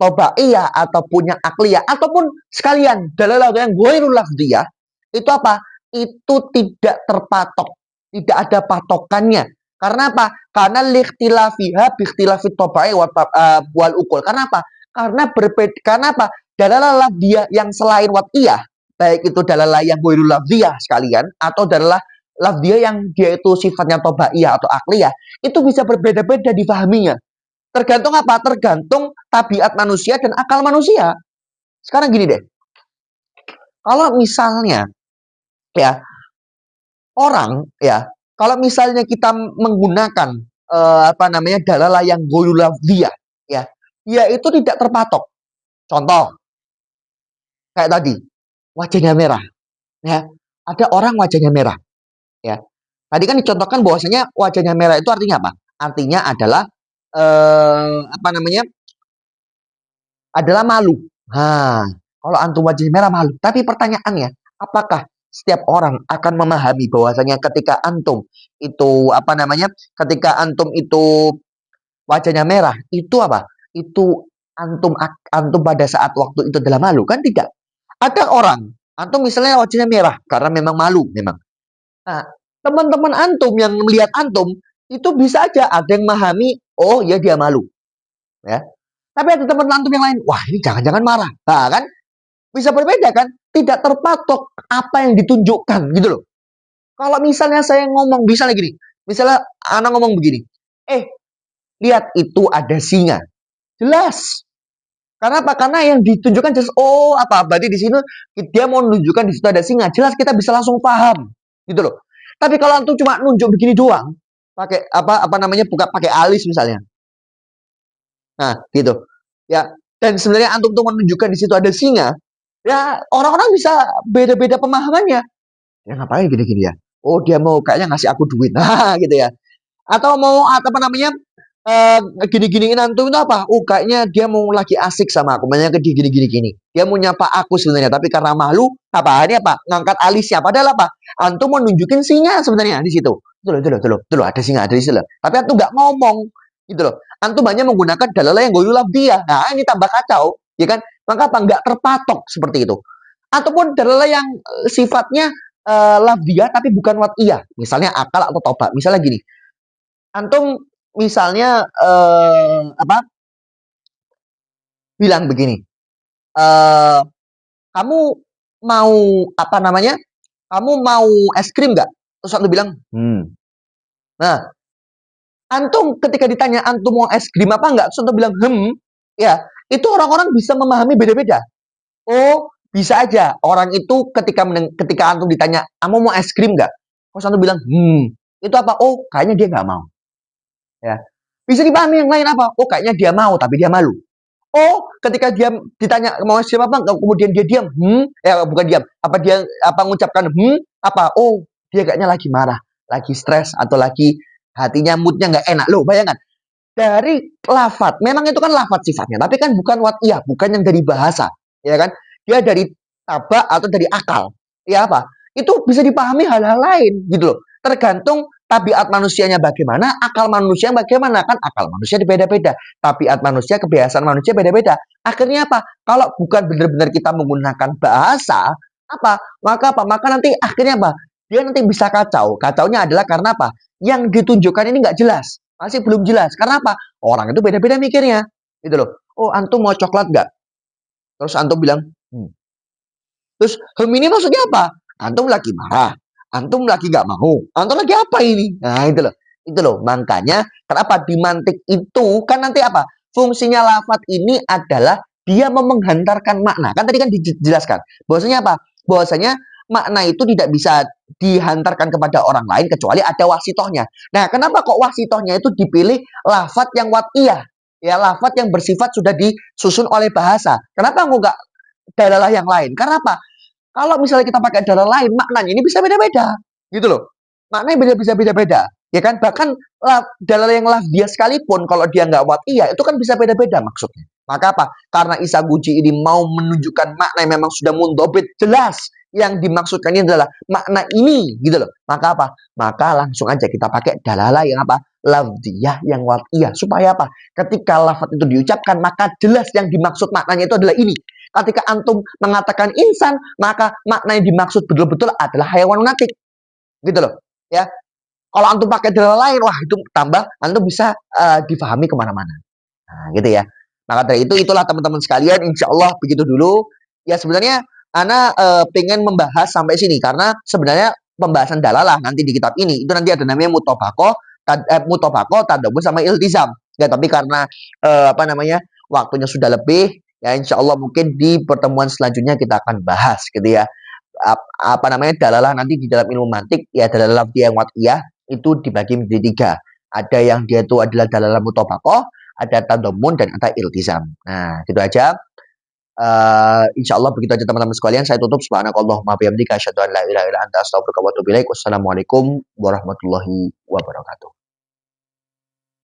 Speaker 1: tabaiyah ataupun yang akliyah ataupun sekalian dalalah yang ghairul lafdiyah, itu apa? Itu tidak terpatok, tidak ada patokannya. Karena apa? Karena liikhtilafiha biikhtilafit taba'i wal uqul. Karena apa? Karena apa? Dalalah lafdiyah yang selain wat'iyah, baik itu dalalah yang ghairul lafdiyah sekalian atau dalalah lafdiyah yang dia itu sifatnya tabaiyah atau akliyah, itu bisa berbeda-beda difahaminya. Tergantung apa? Tergantung tabiat manusia dan akal manusia. Sekarang gini deh. Kalau misalnya ya, orang ya, kalau misalnya kita menggunakan dalalah yang ghairu lafziyah ya, ya itu tidak terpatok. Contoh kayak tadi, wajahnya merah ya. Ada orang wajahnya merah ya. Tadi kan dicontohkan bahwasanya wajahnya merah itu artinya apa? Artinya adalah apa namanya? Adalah malu. Nah, kalau antum wajahnya merah malu. Tapi pertanyaannya, apakah setiap orang akan memahami bahwasanya ketika antum itu apa namanya? Ketika antum itu wajahnya merah, itu apa? Itu antum pada saat waktu itu adalah malu, kan tidak? Ada orang, antum misalnya wajahnya merah karena memang malu memang. Nah, teman-teman antum yang melihat antum itu bisa aja ada yang memahami, oh ya dia malu, ya. Tapi ada teman antum yang lain, wah ini jangan-jangan marah. Nah, kan bisa berbeda kan? Tidak terpatok apa yang ditunjukkan gitu loh. Kalau misalnya saya ngomong misalnya gini, misalnya anak ngomong begini, lihat itu ada singa. Jelas. Karena apa? Karena yang ditunjukkan jelas. Oh, apa? Berarti di sini dia mau menunjukkan di situ ada singa. Jelas kita bisa langsung paham, gitu loh. Tapi kalau antum cuma nunjuk begini doang, pakai apa namanya? Buka pakai alis misalnya. Nah, gitu. Ya. Dan sebenarnya antum tuh menunjukkan di situ ada singa. Ya, orang-orang bisa beda-beda pemahamannya. Ya ngapain gini-gini ya? Oh, dia mau kayaknya ngasih aku duit. Nah, gitu ya. Atau mau apa namanya? Gini-giniin antum itu apa? Oh, kayaknya dia mau lagi asik sama aku. Makanya ke dia gini-gini. Dia mau nyapa aku sebenarnya, tapi karena malu, apa? Ini apa? Ngangkat alisnya. Padahal apa? Antum mau nunjukin singa sebenarnya di situ. Itu loh, ada singa ada di situ. Tapi antum nggak ngomong, gitu loh. Antum hanya menggunakan dalalah yang ghairu lafziyah. Nah, ini tambah kacau, ya kan? Maka apa? Nggak terpatok seperti itu. Ataupun dalalah yang sifatnya lafziyah tapi bukan wat'iyah. Misalnya akal atau toba. Misalnya gini. Antum misalnya bilang begini, kamu mau apa namanya? Kamu mau es krim nggak? Terus antum bilang, Nah, antum ketika ditanya antum mau es krim apa nggak? Terus antum bilang, ya itu orang-orang bisa memahami beda-beda. Oh, bisa aja orang itu ketika antum ditanya, kamu mau es krim nggak? Terus antum bilang, itu apa? Oh, kayaknya dia nggak mau. Ya, bisa dipahami yang lain apa? Oh, kayaknya dia mau tapi dia malu. Oh, ketika dia ditanya mau siapa bang, kemudian dia diam, bukan diam, apa dia apa mengucapkan apa? Oh, dia kayaknya lagi marah, lagi stres atau lagi hatinya moodnya nggak enak. Loh, bayangkan dari lafat, memang itu kan lafat sifatnya, tapi kan bukan wat'iyah, bukan yang dari bahasa, ya kan? Dia dari tabak atau dari akal, ya apa? Itu bisa dipahami hal-hal lain, gitu loh. Tergantung tabiat manusianya bagaimana, akal manusia bagaimana, kan akal manusia beda-beda, tabiat manusia, kebiasaan manusia beda-beda. Akhirnya apa? Kalau bukan benar-benar kita menggunakan bahasa, maka nanti akhirnya apa? Dia nanti bisa kacau. Kacaunya adalah karena apa? Yang ditunjukkan ini nggak jelas, masih belum jelas. Karena apa? Orang itu beda-beda mikirnya, gitu loh. Oh, antum mau coklat nggak? Terus antum bilang, Terus ini maksudnya apa? Antum lagi marah, antum lagi nggak mau, antum lagi apa ini? Nah itu loh. Makanya kenapa di mantik itu kan nanti apa? Fungsinya lafat ini adalah dia menghantarkan makna. Kan tadi kan dijelaskan. Bahwasanya apa? Bahwasanya makna itu tidak bisa dihantarkan kepada orang lain kecuali ada wasitohnya. Nah, kenapa kok wasitohnya itu dipilih lafat yang wat'iyah? Ya, lafat yang bersifat sudah disusun oleh bahasa. Kenapa nggak dalalah yang lain? Karena apa? Kalau misalnya kita pakai dalalah lain, maknanya ini bisa beda-beda, gitu loh. Maknanya bisa beda-beda, ya kan? Bahkan dalalah yang lafziyah sekalipun, kalau dia nggak wat'iyah, itu kan bisa beda-beda maksudnya. Maka apa? Karena Isa Guji ini mau menunjukkan makna yang memang sudah mundobit, jelas. Yang dimaksudkan ini adalah makna ini, gitu loh. Maka apa? Maka langsung aja kita pakai dalalah yang apa? Lafziyah yang wat'iyah. Supaya apa? Ketika lafaz itu diucapkan, maka jelas yang dimaksud maknanya itu adalah ini. Ketika antum mengatakan insan, maka makna yang dimaksud betul-betul adalah hayawan natik. Gitu loh. Ya. Kalau antum pakai dalalah lain, wah itu tambah antum bisa difahami kemana-mana. Nah, gitu ya. Maka dari itu itulah teman-teman sekalian, insya Allah begitu dulu. Ya sebenarnya Ana pengen membahas sampai sini karena sebenarnya pembahasan dalalah nanti di kitab ini itu nanti ada namanya mutobako, tadabur sama iltizam. Ya tapi karena waktunya sudah lebih, ya insya Allah mungkin di pertemuan selanjutnya kita akan bahas gitu ya. apa namanya, dalalah nanti di dalam ilmu mantik ya, dalalah lafziyah yang wad'iyah itu dibagi menjadi 3. Ada yang dia itu adalah dalalah mutabaqah, ada tadammun dan ada iltizam. Nah, gitu aja. Insyaallah begitu aja teman-teman sekalian. Saya tutup, subhanakallahumma bihamdika asyhadu an la ilaha illa anta astaghfiruka wa atubu ilaik. Wassalamualaikum warahmatullahi wabarakatuh.